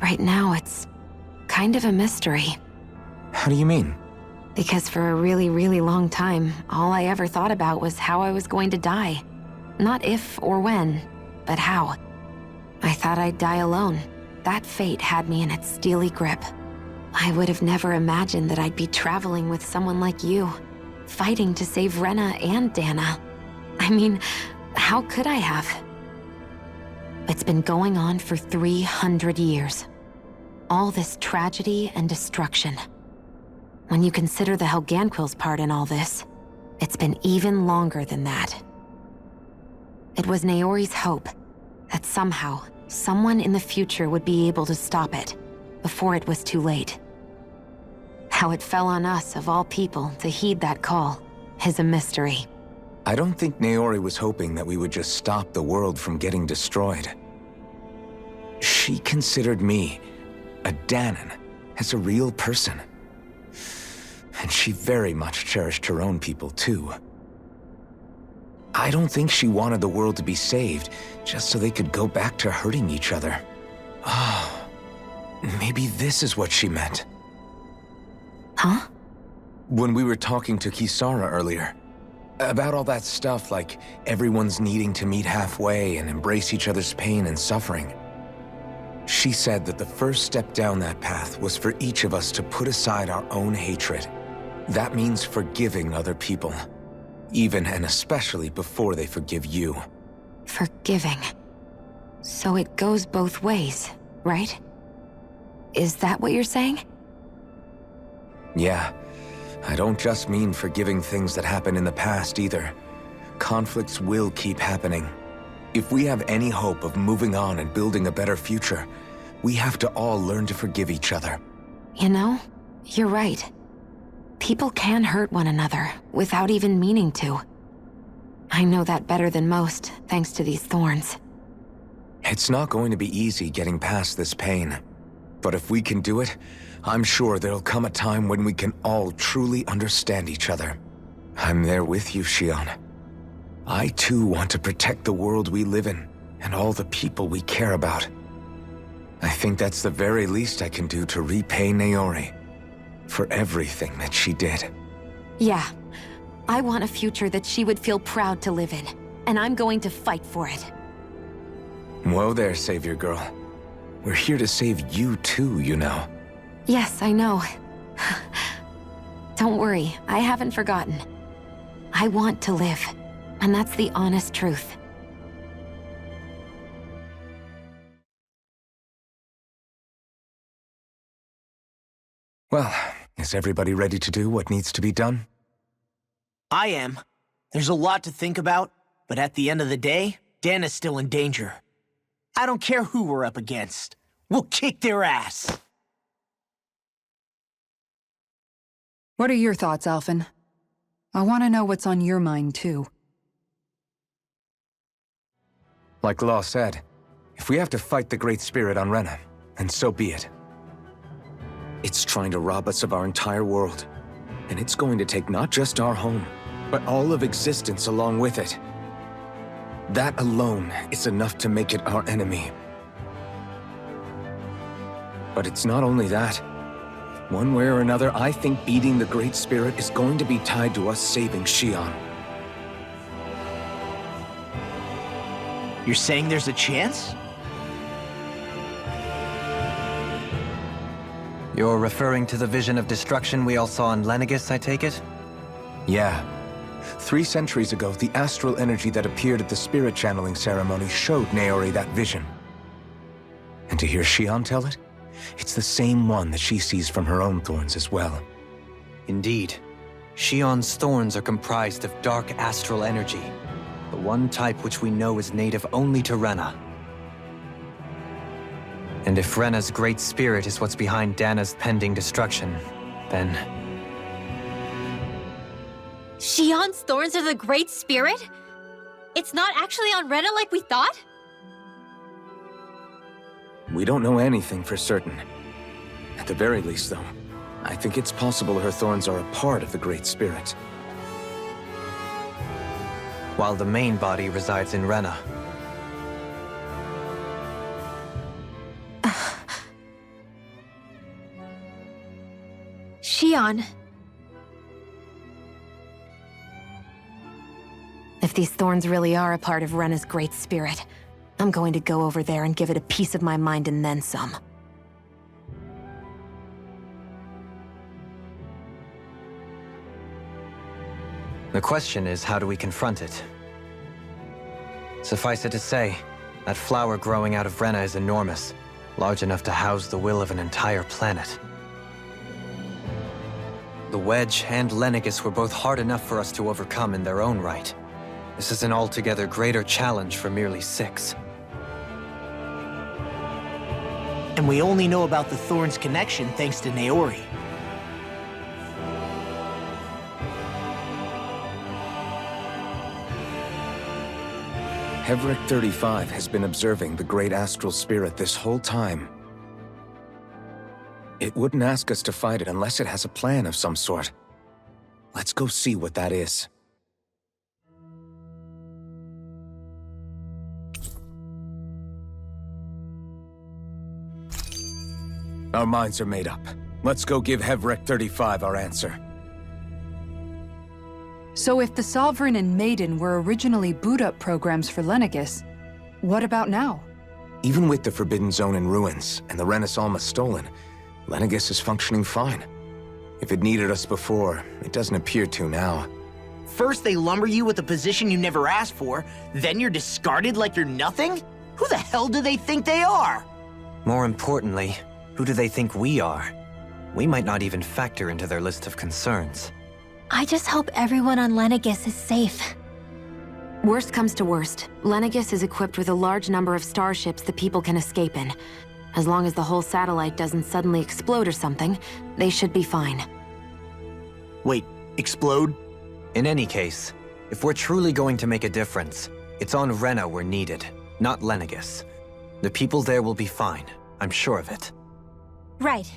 Right now, it's kind of a mystery. How do you mean? Because for a really, really long time, all I ever thought about was how I was going to die. Not if or when, but how. I thought I'd die alone. That fate had me in its steely grip. I would have never imagined that I'd be traveling with someone like you, fighting to save Rena and Dana. I mean, how could I have? It's been going on for 300 years. All this tragedy and destruction. When you consider the Helganquil's part in all this, it's been even longer than that. It was Naori's hope that somehow, someone in the future would be able to stop it before it was too late. How it fell on us, of all people, to heed that call is a mystery. I don't think Naori was hoping that we would just stop the world from getting destroyed. She considered me, a Danan, as a real person. And she very much cherished her own people, too. I don't think she wanted the world to be saved, just so they could go back to hurting each other. Oh, maybe this is what she meant. Huh? When we were talking to Kisara earlier, about all that stuff like everyone's needing to meet halfway and embrace each other's pain and suffering. She said that the first step down that path was for each of us to put aside our own hatred. That means forgiving other people, even and especially before they forgive you. Forgiving. So it goes both ways, right? Is that what you're saying? Yeah. I don't just mean forgiving things that happened in the past either. Conflicts will keep happening. If we have any hope of moving on and building a better future, we have to all learn to forgive each other. You know, you're right. People can hurt one another without even meaning to. I know that better than most, thanks to these thorns. It's not going to be easy getting past this pain. But if we can do it, I'm sure there'll come a time when we can all truly understand each other. I'm there with you, Xion. I too want to protect the world we live in, and all the people we care about. I think that's the very least I can do to repay Naori for everything that she did. Yeah. I want a future that she would feel proud to live in, and I'm going to fight for it. Whoa there, Savior Girl. We're here to save you too, you know. Yes, I know. Don't worry, I haven't forgotten. I want to live, and that's the honest truth. Well, is everybody ready to do what needs to be done? I am. There's a lot to think about, but at the end of the day, Dana's still in danger. I don't care who we're up against. We'll kick their ass. What are your thoughts, Alphen? I want to know what's on your mind, too. Like Law said, if we have to fight the Great Spirit on Rena, then so be it. It's trying to rob us of our entire world, and it's going to take not just our home, but all of existence along with it. That alone is enough to make it our enemy. But it's not only that. One way or another, I think beating the Great Spirit is going to be tied to us saving Xion. You're saying there's a chance? You're referring to the vision of destruction we all saw in Lenegis, I take it? Yeah. 3 centuries ago, the astral energy that appeared at the spirit channeling ceremony showed Naori that vision. And to hear Xion tell it, it's the same one that she sees from her own thorns as well. Indeed. Shion's thorns are comprised of dark astral energy, the one type which we know is native only to Rena. And if Rena's great spirit is what's behind Dana's pending destruction, then... Shion's thorns are the Great Spirit? It's not actually on Rena like we thought? We don't know anything for certain. At the very least, though, I think it's possible her thorns are a part of the Great Spirit. While the main body resides in Rena. Shion. If these thorns really are a part of Rena's great spirit, I'm going to go over there and give it a piece of my mind and then some. The question is, how do we confront it? Suffice it to say, that flower growing out of Rena is enormous, large enough to house the will of an entire planet. The Wedge and Lenegis were both hard enough for us to overcome in their own right. This is an altogether greater challenge for merely 6. And we only know about the Thorns connection thanks to Naori. Hevric 35 has been observing the Great Astral Spirit this whole time. It wouldn't ask us to fight it unless it has a plan of some sort. Let's go see what that is. Our minds are made up. Let's go give Hevric 35 our answer. So if the Sovereign and Maiden were originally boot-up programs for Lenegis, what about now? Even with the Forbidden Zone in ruins and the Renis Alma stolen, Lenegis is functioning fine. If it needed us before, it doesn't appear to now. First they lumber you with a position you never asked for, then you're discarded like you're nothing? Who the hell do they think they are? More importantly, who do they think we are? We might not even factor into their list of concerns. I just hope everyone on Lenegis is safe. Worst comes to worst, Lenegis is equipped with a large number of starships that people can escape in. As long as the whole satellite doesn't suddenly explode or something, they should be fine. Wait, explode? In any case, if we're truly going to make a difference, it's on Rena we're needed, not Lenegis. The people there will be fine, I'm sure of it. Right.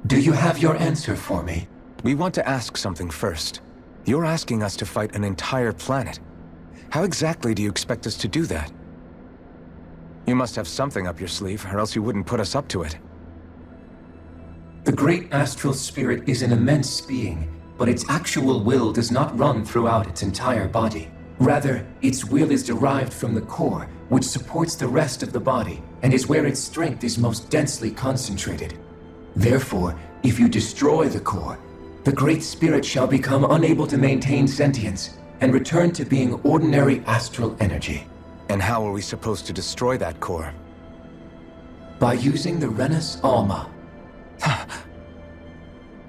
Do you have your answer for me? We want to ask something first. You're asking us to fight an entire planet. How exactly do you expect us to do that? You must have something up your sleeve, or else you wouldn't put us up to it. The great astral spirit is an immense being, but its actual will does not run throughout its entire body. Rather, its will is derived from the core, which supports the rest of the body, and is where its strength is most densely concentrated. Therefore, if you destroy the core, the Great Spirit shall become unable to maintain sentience, and return to being ordinary astral energy. And how are we supposed to destroy that core? By using the Renus Alma.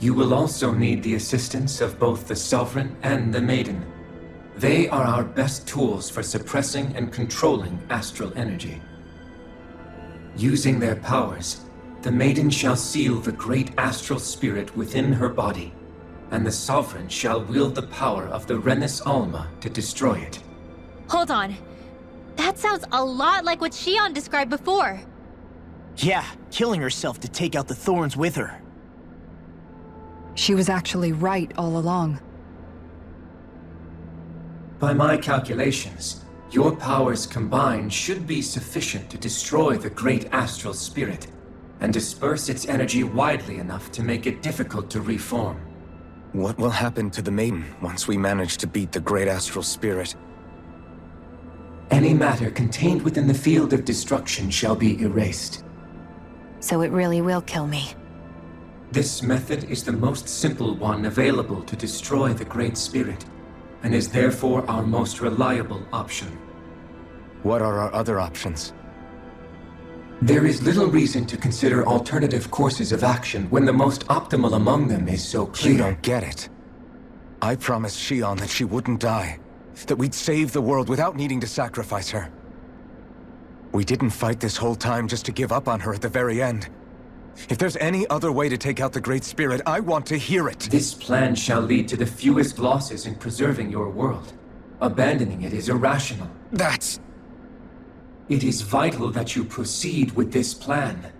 You will also need the assistance of both the Sovereign and the Maiden. They are our best tools for suppressing and controlling astral energy. Using their powers, the Maiden shall seal the great astral spirit within her body, and the Sovereign shall wield the power of the Renus Alma to destroy it. Hold on. That sounds a lot like what Shion described before. Yeah, killing herself to take out the thorns with her. She was actually right all along. By my calculations, your powers combined should be sufficient to destroy the great astral spirit, and disperse its energy widely enough to make it difficult to reform. What will happen to the Maiden once we manage to beat the great astral spirit? Any matter contained within the field of destruction shall be erased. So it really will kill me. This method is the most simple one available to destroy the Great Spirit, and is therefore our most reliable option. What are our other options? There is little reason to consider alternative courses of action when the most optimal among them is so clear. You don't get it. I promised Shion that she wouldn't die, that we'd save the world without needing to sacrifice her. We didn't fight this whole time just to give up on her at the very end. If there's any other way to take out the Great Spirit, I want to hear it. This plan shall lead to the fewest losses in preserving your world. Abandoning it is irrational. It is vital that you proceed with this plan.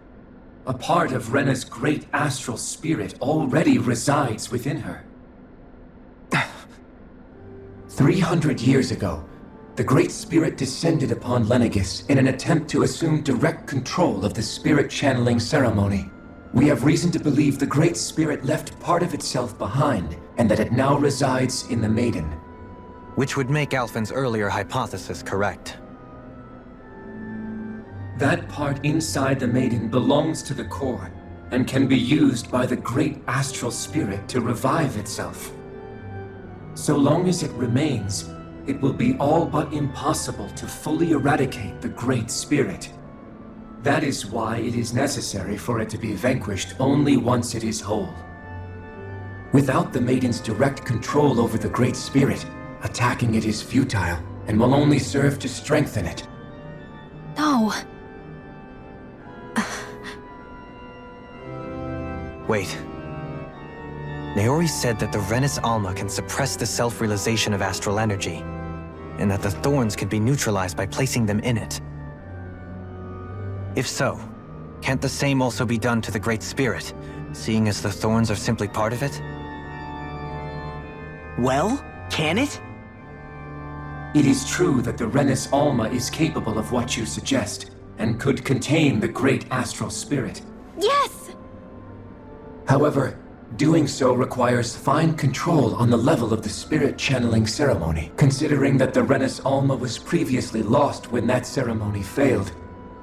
A part of Rena's great astral spirit already resides within her. 300 years ago, the Great Spirit descended upon Lenegis in an attempt to assume direct control of the spirit channeling ceremony. We have reason to believe the Great Spirit left part of itself behind, and that it now resides in the Maiden. Which would make Alphen's earlier hypothesis correct. That part inside the Maiden belongs to the core, and can be used by the great astral spirit to revive itself. So long as it remains, it will be all but impossible to fully eradicate the Great Spirit. That is why it is necessary for it to be vanquished only once it is whole. Without the Maiden's direct control over the Great Spirit, attacking it is futile, and will only serve to strengthen it. No. Wait. Naori said that the Renus Alma can suppress the self-realization of astral energy, and that the thorns could be neutralized by placing them in it. If so, can't the same also be done to the Great Spirit, seeing as the thorns are simply part of it? Well, can it? It is true that the Renus Alma is capable of what you suggest, and could contain the great astral spirit. Yes! However, doing so requires fine control on the level of the spirit channeling ceremony. Considering that the Renus Alma was previously lost when that ceremony failed,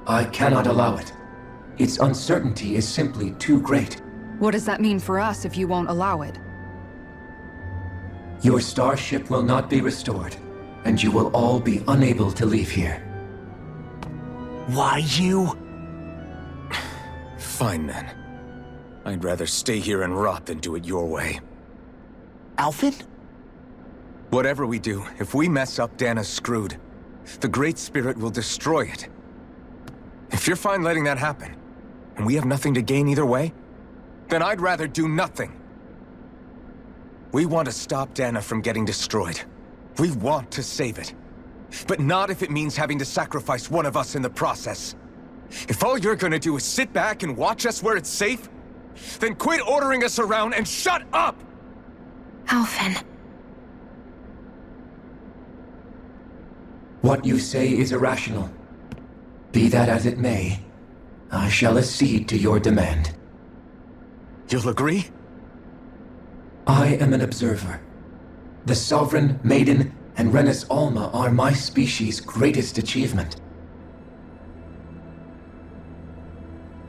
I cannot allow it. Its uncertainty is simply too great. What does that mean for us if you won't allow it? Your starship will not be restored, and you will all be unable to leave here. Why you? Fine then. I'd rather stay here and rot than do it your way. Alphen? Whatever we do, if we mess up, Dana's screwed. The Great Spirit will destroy it. If you're fine letting that happen, and we have nothing to gain either way, then I'd rather do nothing. We want to stop Dana from getting destroyed. We want to save it. But not if it means having to sacrifice one of us in the process. If all you're gonna do is sit back and watch us where it's safe, Then quit ordering us around and shut up! Alphen. What you say is irrational. Be that as it may, I shall accede to your demand. You'll agree? I am an observer. The Sovereign, Maiden, and Renis Alma are my species' greatest achievement.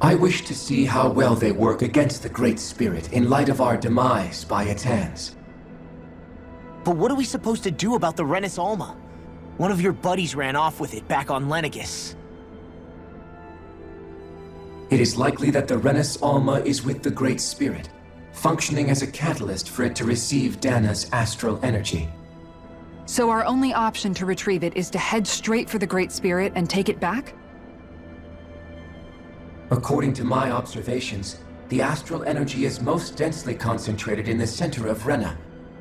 I wish to see how well they work against the Great Spirit in light of our demise by its hands. But what are we supposed to do about the Renis Alma? One of your buddies ran off with it back on Lenegis. It is likely that the Renis Alma is with the Great Spirit, functioning as a catalyst for it to receive Dana's astral energy. So our only option to retrieve it is to head straight for the Great Spirit and take it back? According to my observations, the astral energy is most densely concentrated in the center of Rena,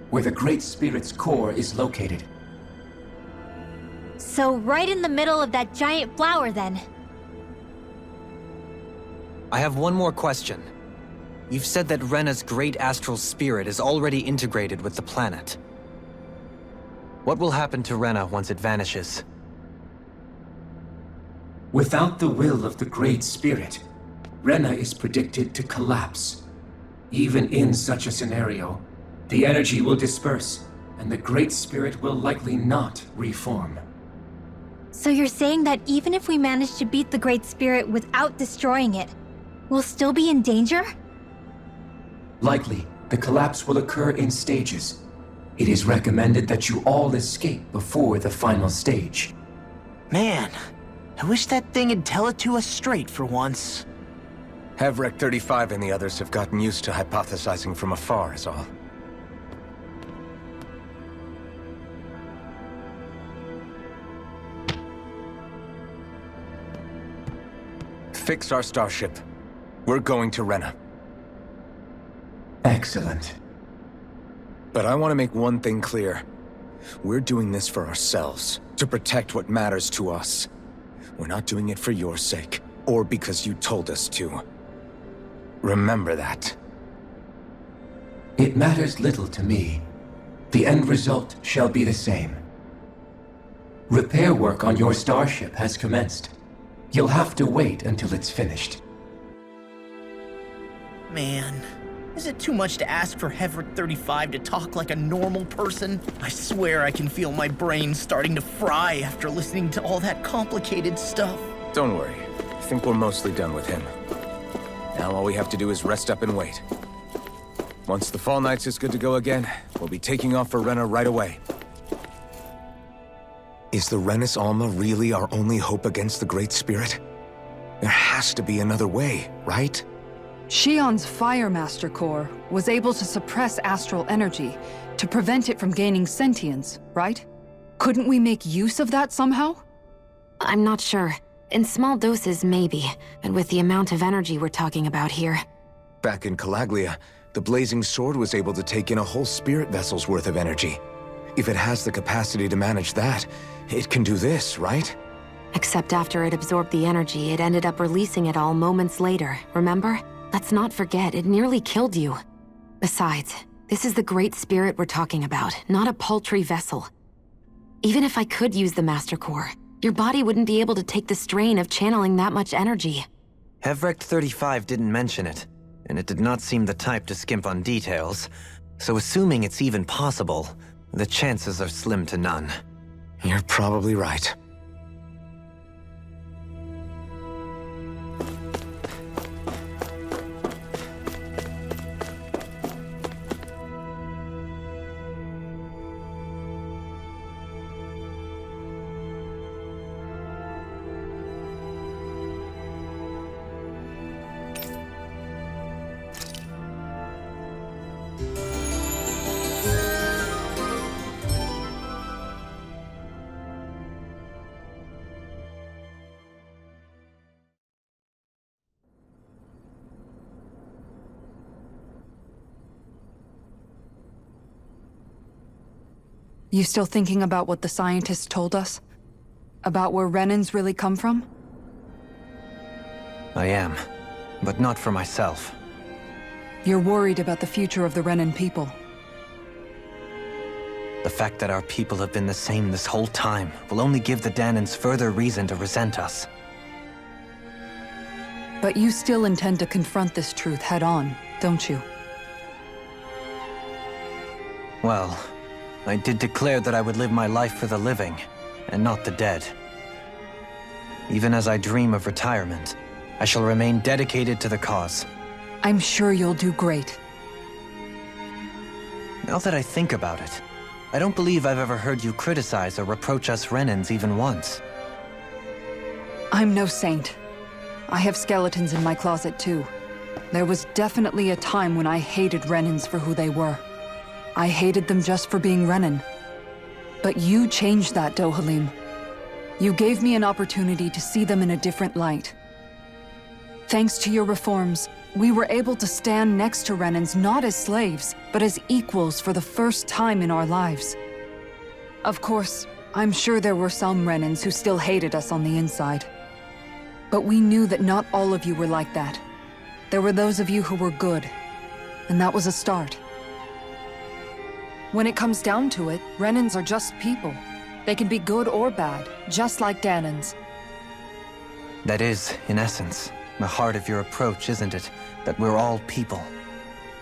where the Great Spirit's core is located. So right in the middle of that giant flower, then. I have one more question. You've said that Rena's great astral spirit is already integrated with the planet. What will happen to Rena once it vanishes? Without the will of the Great Spirit, Rena is predicted to collapse. Even in such a scenario, the energy will disperse, and the Great Spirit will likely not reform. So you're saying that even if we manage to beat the Great Spirit without destroying it, we'll still be in danger? Likely, the collapse will occur in stages. It is recommended that you all escape before the final stage. Man, I wish that thing would tell it to us straight for once. Hevrek 35 and the others have gotten used to hypothesizing from afar, is all. Fix our starship. We're going to Rena. Excellent. But I want to make one thing clear. We're doing this for ourselves, to protect what matters to us. We're not doing it for your sake, or because you told us to. Remember that. It matters little to me. The end result shall be the same. Repair work on your starship has commenced. You'll have to wait until it's finished. Man, is it too much to ask for Hevrek 35 to talk like a normal person? I swear I can feel my brain starting to fry after listening to all that complicated stuff. Don't worry. I think we're mostly done with him. Now all we have to do is rest up and wait. Once the Fall Knights is good to go again, we'll be taking off for Rena right away. Is the Renis Alma really our only hope against the Great Spirit? There has to be another way, right? Shion's Fire Master Core was able to suppress astral energy to prevent it from gaining sentience, right? Couldn't we make use of that somehow? I'm not sure. In small doses, maybe. And with the amount of energy we're talking about here. Back in Calaglia, the Blazing Sword was able to take in a whole spirit vessel's worth of energy. If it has the capacity to manage that, it can do this, right? Except after it absorbed the energy, it ended up releasing it all moments later, remember? Let's not forget, it nearly killed you. Besides, this is the Great Spirit we're talking about, not a paltry vessel. Even if I could use the Master Core, your body wouldn't be able to take the strain of channeling that much energy. Hevrek 35 didn't mention it, and it did not seem the type to skimp on details. So assuming it's even possible, the chances are slim to none. You're probably right. You still thinking about what the scientists told us? About where Renans really come from? I am, but not for myself. You're worried about the future of the Renan people. The fact that our people have been the same this whole time will only give the Dahnans further reason to resent us. But you still intend to confront this truth head-on, don't you? Well, I did declare that I would live my life for the living, and not the dead. Even as I dream of retirement, I shall remain dedicated to the cause. I'm sure you'll do great. Now that I think about it, I don't believe I've ever heard you criticize or reproach us Renans even once. I'm no saint. I have skeletons in my closet too. There was definitely a time when I hated Renans for who they were. I hated them just for being Renan. But you changed that, Dohalim. You gave me an opportunity to see them in a different light. Thanks to your reforms, we were able to stand next to Renans not as slaves, but as equals for the first time in our lives. Of course, I'm sure there were some Renans who still hated us on the inside. But we knew that not all of you were like that. There were those of you who were good, and that was a start. When it comes down to it, Renans are just people. They can be good or bad, just like Dahnans. That is, in essence, the heart of your approach, isn't it? That we're all people.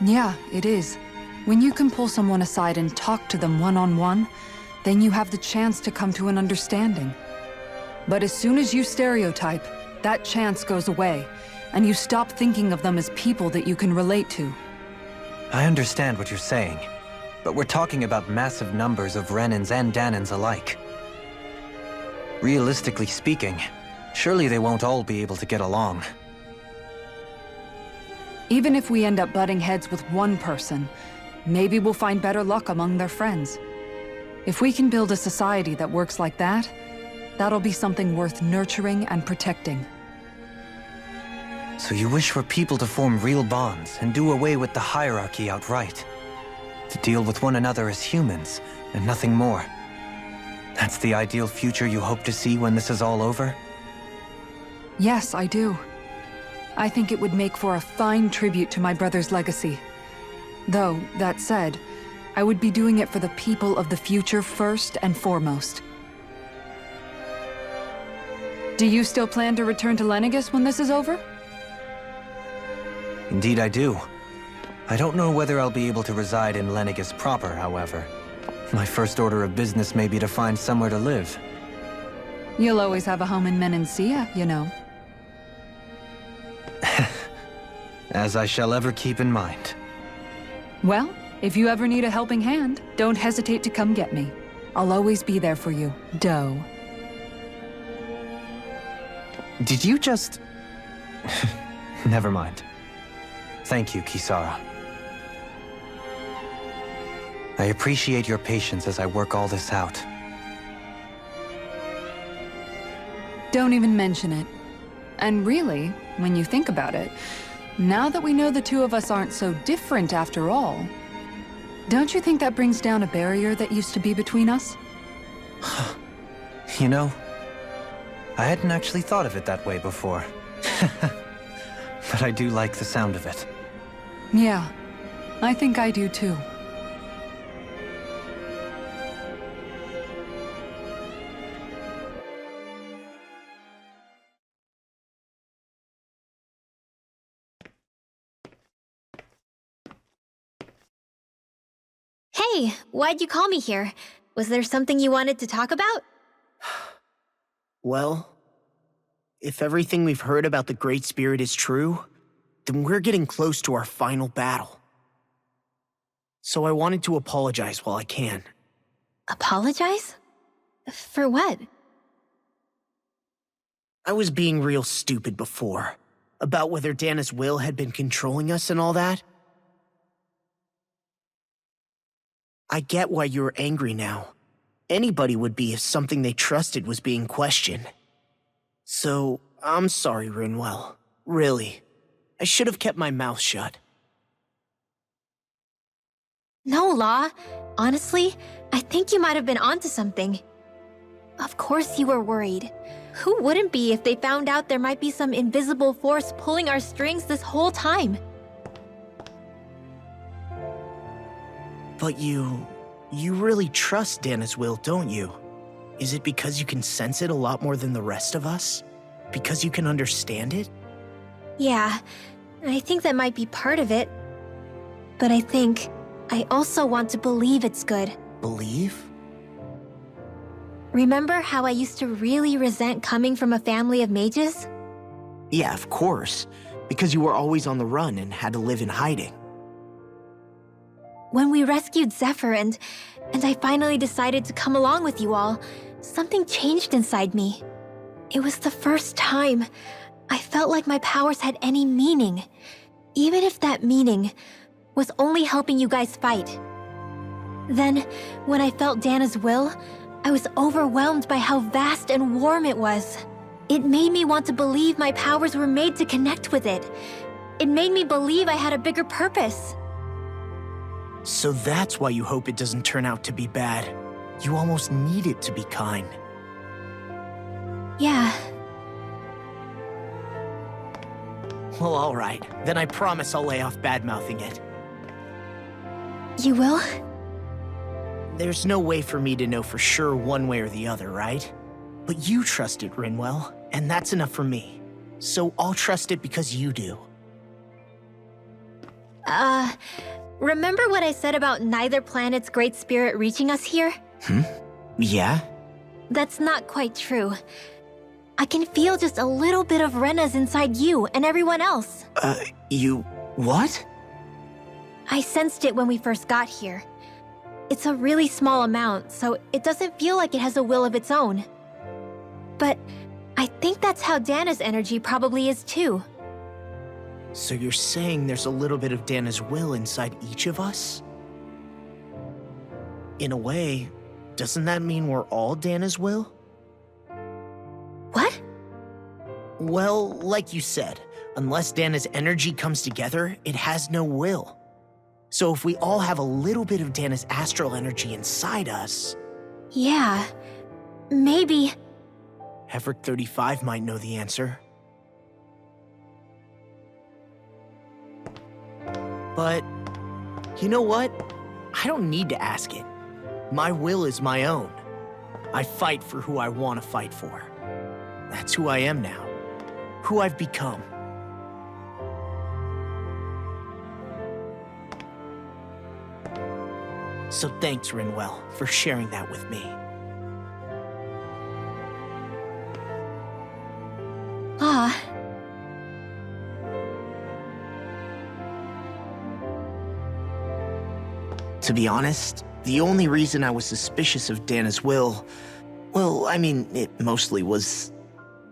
Yeah, it is. When you can pull someone aside and talk to them one-on-one, then you have the chance to come to an understanding. But as soon as you stereotype, that chance goes away, and you stop thinking of them as people that you can relate to. I understand what you're saying, but we're talking about massive numbers of Renans and Dahnans alike. Realistically speaking, surely they won't all be able to get along. Even if we end up butting heads with one person, maybe we'll find better luck among their friends. If we can build a society that works like that, that'll be something worth nurturing and protecting. So you wish for people to form real bonds and do away with the hierarchy outright? To deal with one another as humans, and nothing more? That's the ideal future you hope to see when this is all over? Yes, I do. I think it would make for a fine tribute to my brother's legacy. Though, that said, I would be doing it for the people of the future first and foremost. Do you still plan to return to Lenegis when this is over? Indeed I do. I don't know whether I'll be able to reside in Lenegis proper, however. My first order of business may be to find somewhere to live. You'll always have a home in Menancia, you know. As I shall ever keep in mind. Well, if you ever need a helping hand, don't hesitate to come get me. I'll always be there for you, Doe. Did you just... Never mind. Thank you, Kisara. I appreciate your patience as I work all this out. Don't even mention it. And really, when you think about it, now that we know the two of us aren't so different after all, don't you think that brings down a barrier that used to be between us? You know, I hadn't actually thought of it that way before. But I do like the sound of it. Yeah, I think I do too. Hey, why'd you call me here? Was there something you wanted to talk about? Well, if everything we've heard about the Great Spirit is true, then we're getting close to our final battle. So I wanted to apologize while I can. Apologize? For what? I was being real stupid before, about whether Dana's will had been controlling us and all that. I get why you're angry now. Anybody would be if something they trusted was being questioned. So, I'm sorry, Rinwell. Really. I should have kept my mouth shut. No, Law. Honestly, I think you might have been onto something. Of course you were worried. Who wouldn't be if they found out there might be some invisible force pulling our strings this whole time? But you really trust Dana's will, don't you? Is it because you can sense it a lot more than the rest of us? Because you can understand it? Yeah, I think that might be part of it. But I think I also want to believe it's good. Believe? Remember how I used to really resent coming from a family of mages? Yeah, of course. Because you were always on the run and had to live in hiding. When we rescued Zephyr and I finally decided to come along with you all, something changed inside me. It was the first time I felt like my powers had any meaning, even if that meaning was only helping you guys fight. Then, when I felt Dana's will, I was overwhelmed by how vast and warm it was. It made me want to believe my powers were made to connect with it. It made me believe I had a bigger purpose. So that's why you hope it doesn't turn out to be bad. You almost need it to be kind. Yeah. Well, all right. Then I promise I'll lay off bad-mouthing it. You will? There's no way for me to know for sure one way or the other, right? But you trust it, Rinwell, and that's enough for me. So I'll trust it because you do. Remember what I said about neither planet's great spirit reaching us here? Yeah? That's not quite true. I can feel just a little bit of Rena's inside you and everyone else. You... what? I sensed it when we first got here. It's a really small amount, so it doesn't feel like it has a will of its own. But I think that's how Dana's energy probably is too. So you're saying there's a little bit of Dana's will inside each of us? In a way, doesn't that mean we're all Dana's will? What? Well, like you said, unless Dana's energy comes together, it has no will. So if we all have a little bit of Dana's astral energy inside us... Yeah, maybe... Heverick 35 might know the answer. But, you know what? I don't need to ask it. My will is my own. I fight for who I want to fight for. That's who I am now. Who I've become. So thanks, Rinwell, for sharing that with me. Ah. To be honest, the only reason I was suspicious of Dana's will, well, I mean, it mostly was...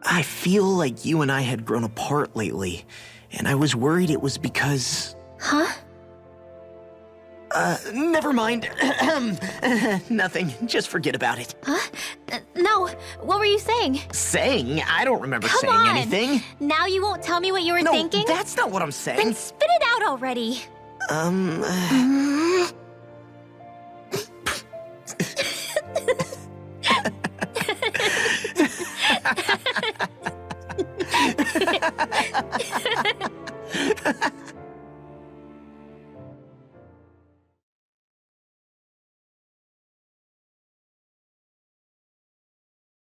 I feel like you and I had grown apart lately, and I was worried it was because... Huh? Never mind. Nothing. Just forget about it. Huh? No, what were you saying? Saying? I don't remember Come saying on. anything. Now you won't tell me what you were No, thinking? that's not what I'm saying. Then spit it out already.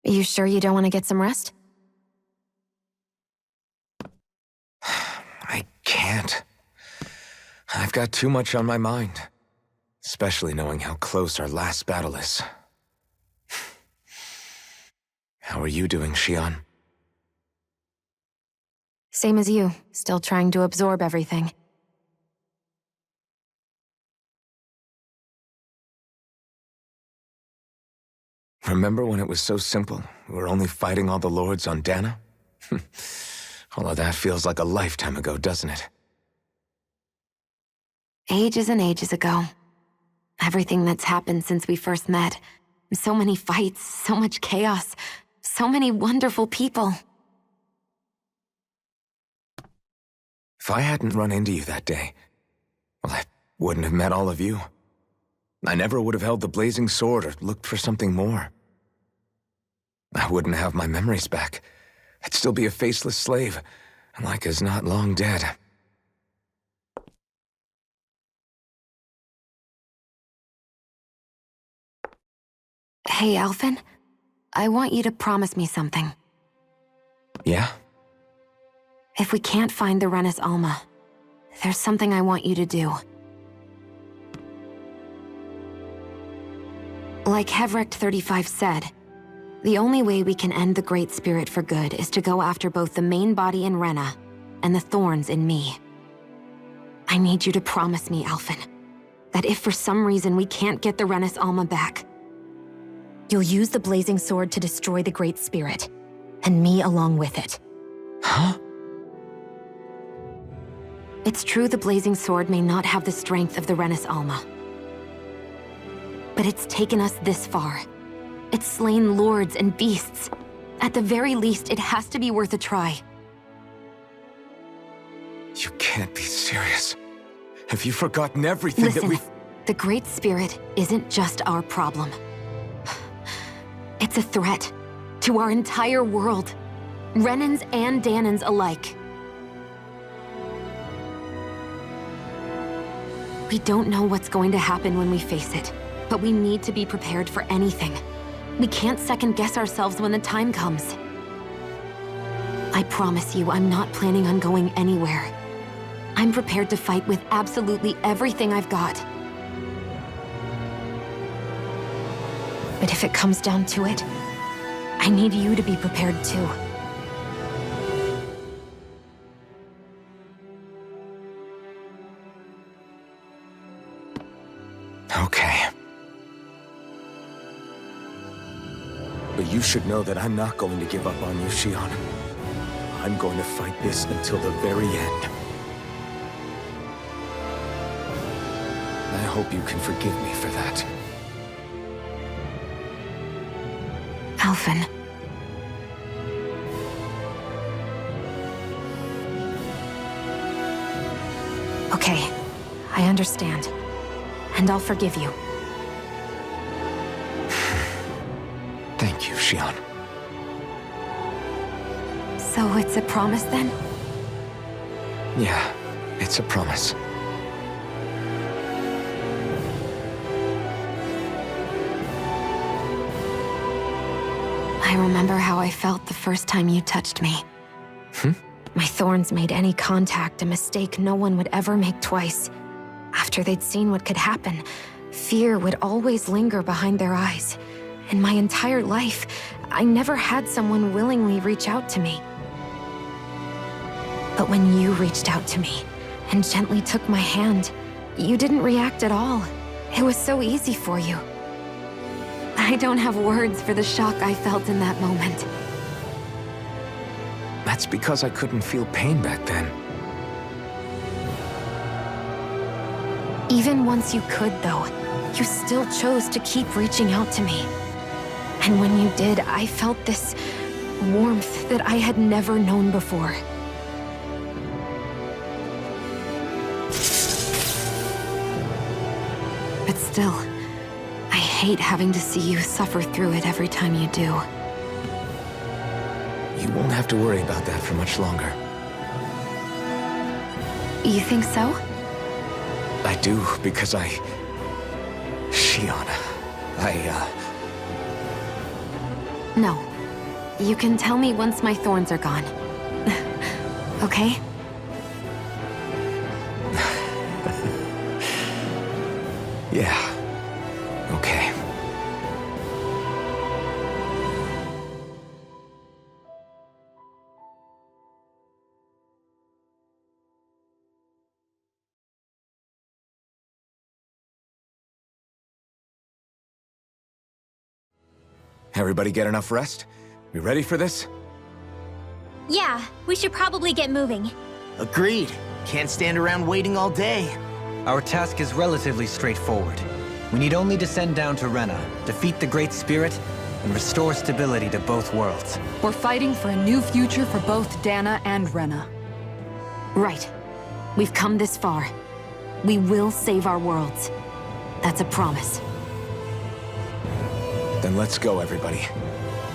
You sure you don't want to get some rest? I can't. I've got too much on my mind. Especially knowing how close our last battle is. How are you doing, Xion? Same as you, still trying to absorb everything. Remember when it was so simple? We were only fighting all the lords on Dana? All of that feels like a lifetime ago, doesn't it? Ages and ages ago. Everything that's happened since we first met. So many fights, so much chaos, so many wonderful people. If I hadn't run into you that day, well, I wouldn't have met all of you. I never would have held the blazing sword or looked for something more. I wouldn't have my memories back. I'd still be a faceless slave, like as not long dead. Hey, Alphen. I want you to promise me something. Yeah? If we can't find the Renis Alma, there's something I want you to do. Like Hevrecht 35 said, the only way we can end the Great Spirit for good is to go after both the main body in Rena and the thorns in me. I need you to promise me, Alphen, that if for some reason we can't get the Renis Alma back, you'll use the Blazing Sword to destroy the Great Spirit, and me along with it. Huh? It's true the Blazing Sword may not have the strength of the Renis Alma. But it's taken us this far. It's slain lords and beasts. At the very least, it has to be worth a try. You can't be serious. Have you forgotten everything Listen, that we've... the Great Spirit isn't just our problem. It's a threat to our entire world. Renans and Dahnans alike. We don't know what's going to happen when we face it, but we need to be prepared for anything. We can't second-guess ourselves when the time comes. I promise you, I'm not planning on going anywhere. I'm prepared to fight with absolutely everything I've got. But if it comes down to it, I need you to be prepared too. Okay. But you should know that I'm not going to give up on you, Shion. I'm going to fight this until the very end. I hope you can forgive me for that. Alphen. Okay, I understand. And I'll forgive you. Thank you, Shion. So it's a promise then? Yeah, it's a promise. I remember how I felt the first time you touched me. My thorns made any contact a mistake no one would ever make twice. After they'd seen what could happen, fear would always linger behind their eyes. In my entire life, I never had someone willingly reach out to me. But when you reached out to me and gently took my hand, you didn't react at all. It was so easy for you. I don't have words for the shock I felt in that moment. That's because I couldn't feel pain back then. Even once you could, though, you still chose to keep reaching out to me. And when you did, I felt this warmth that I had never known before. But still, I hate having to see you suffer through it every time you do. You won't have to worry about that for much longer. You think so? I do, because Shion, No. You can tell me once my thorns are gone. Okay? Yeah. Okay. Everybody get enough rest? We ready for this? Yeah, we should probably get moving. Agreed. Can't stand around waiting all day. Our task is relatively straightforward. We need only descend down to Rena, defeat the Great Spirit, and restore stability to both worlds. We're fighting for a new future for both Dana and Rena. Right. We've come this far. We will save our worlds. That's a promise. Then let's go, everybody.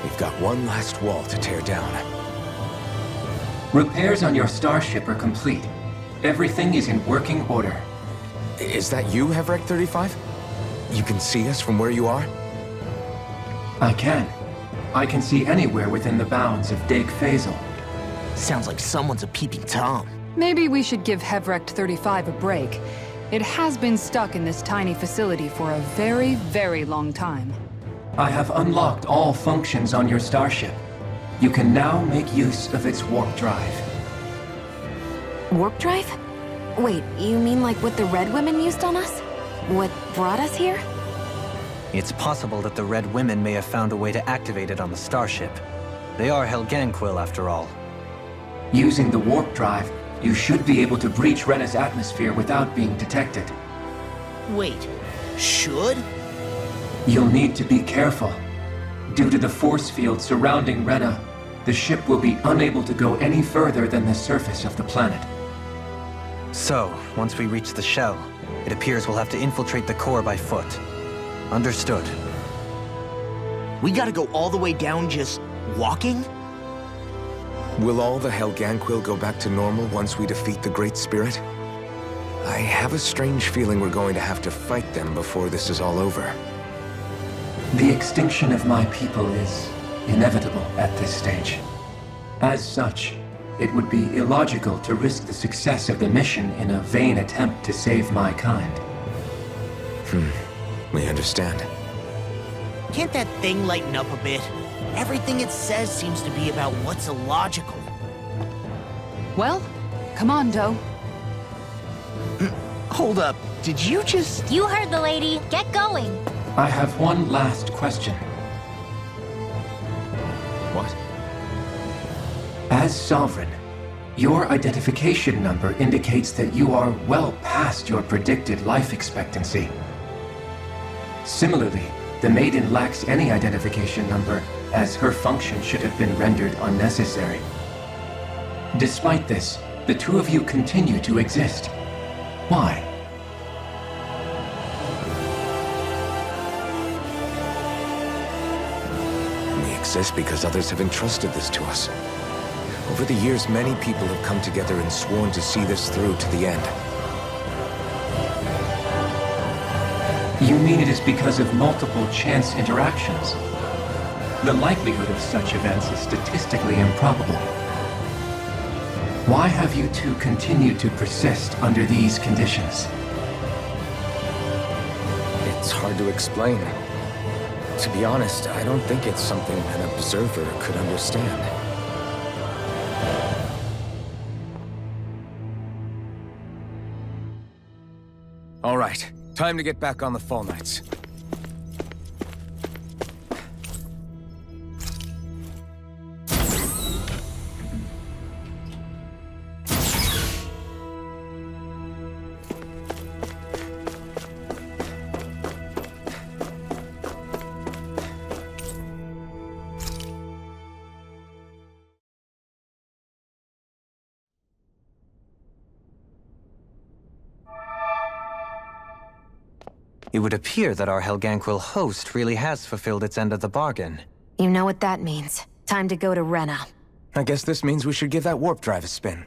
We've got one last wall to tear down. Repairs on your starship are complete. Everything is in working order. Is that you, Hevrecht 35? You can see us from where you are? I can. I can see anywhere within the bounds of Dig Faisal. Sounds like someone's a peeping Tom. Maybe we should give Hevrecht 35 a break. It has been stuck in this tiny facility for a very, very long time. I have unlocked all functions on your starship. You can now make use of its warp drive. Warp drive? Wait, you mean like what the Red Women used on us? What brought us here? It's possible that the Red Women may have found a way to activate it on the starship. They are Helganquil, after all. Using the warp drive, you should be able to breach Rena's atmosphere without being detected. Wait, should? You'll need to be careful. Due to the force field surrounding Rena, the ship will be unable to go any further than the surface of the planet. So, once we reach the shell, it appears we'll have to infiltrate the core by foot. Understood. We gotta go all the way down just walking? Will all the Helganquil go back to normal once we defeat the Great Spirit? I have a strange feeling we're going to have to fight them before this is all over. The extinction of my people is inevitable at this stage. As such, it would be illogical to risk the success of the mission in a vain attempt to save my kind. We understand. Can't that thing lighten up a bit? Everything it says seems to be about what's illogical. Well, come on, Doe. Hold up, did you just... You heard the lady. Get going. I have one last question. What? As Sovereign, your identification number indicates that you are well past your predicted life expectancy. Similarly, the Maiden lacks any identification number, as her function should have been rendered unnecessary. Despite this, the two of you continue to exist. Why? We exist because others have entrusted this to us. Over the years, many people have come together and sworn to see this through to the end. You mean it is because of multiple chance interactions? The likelihood of such events is statistically improbable. Why have you two continued to persist under these conditions? It's hard to explain. To be honest, I don't think it's something an observer could understand. All right, time to get back on the Fall Knights. It would appear that our Helganquil host really has fulfilled its end of the bargain. You know what that means. Time to go to Rena. I guess this means we should give that warp drive a spin.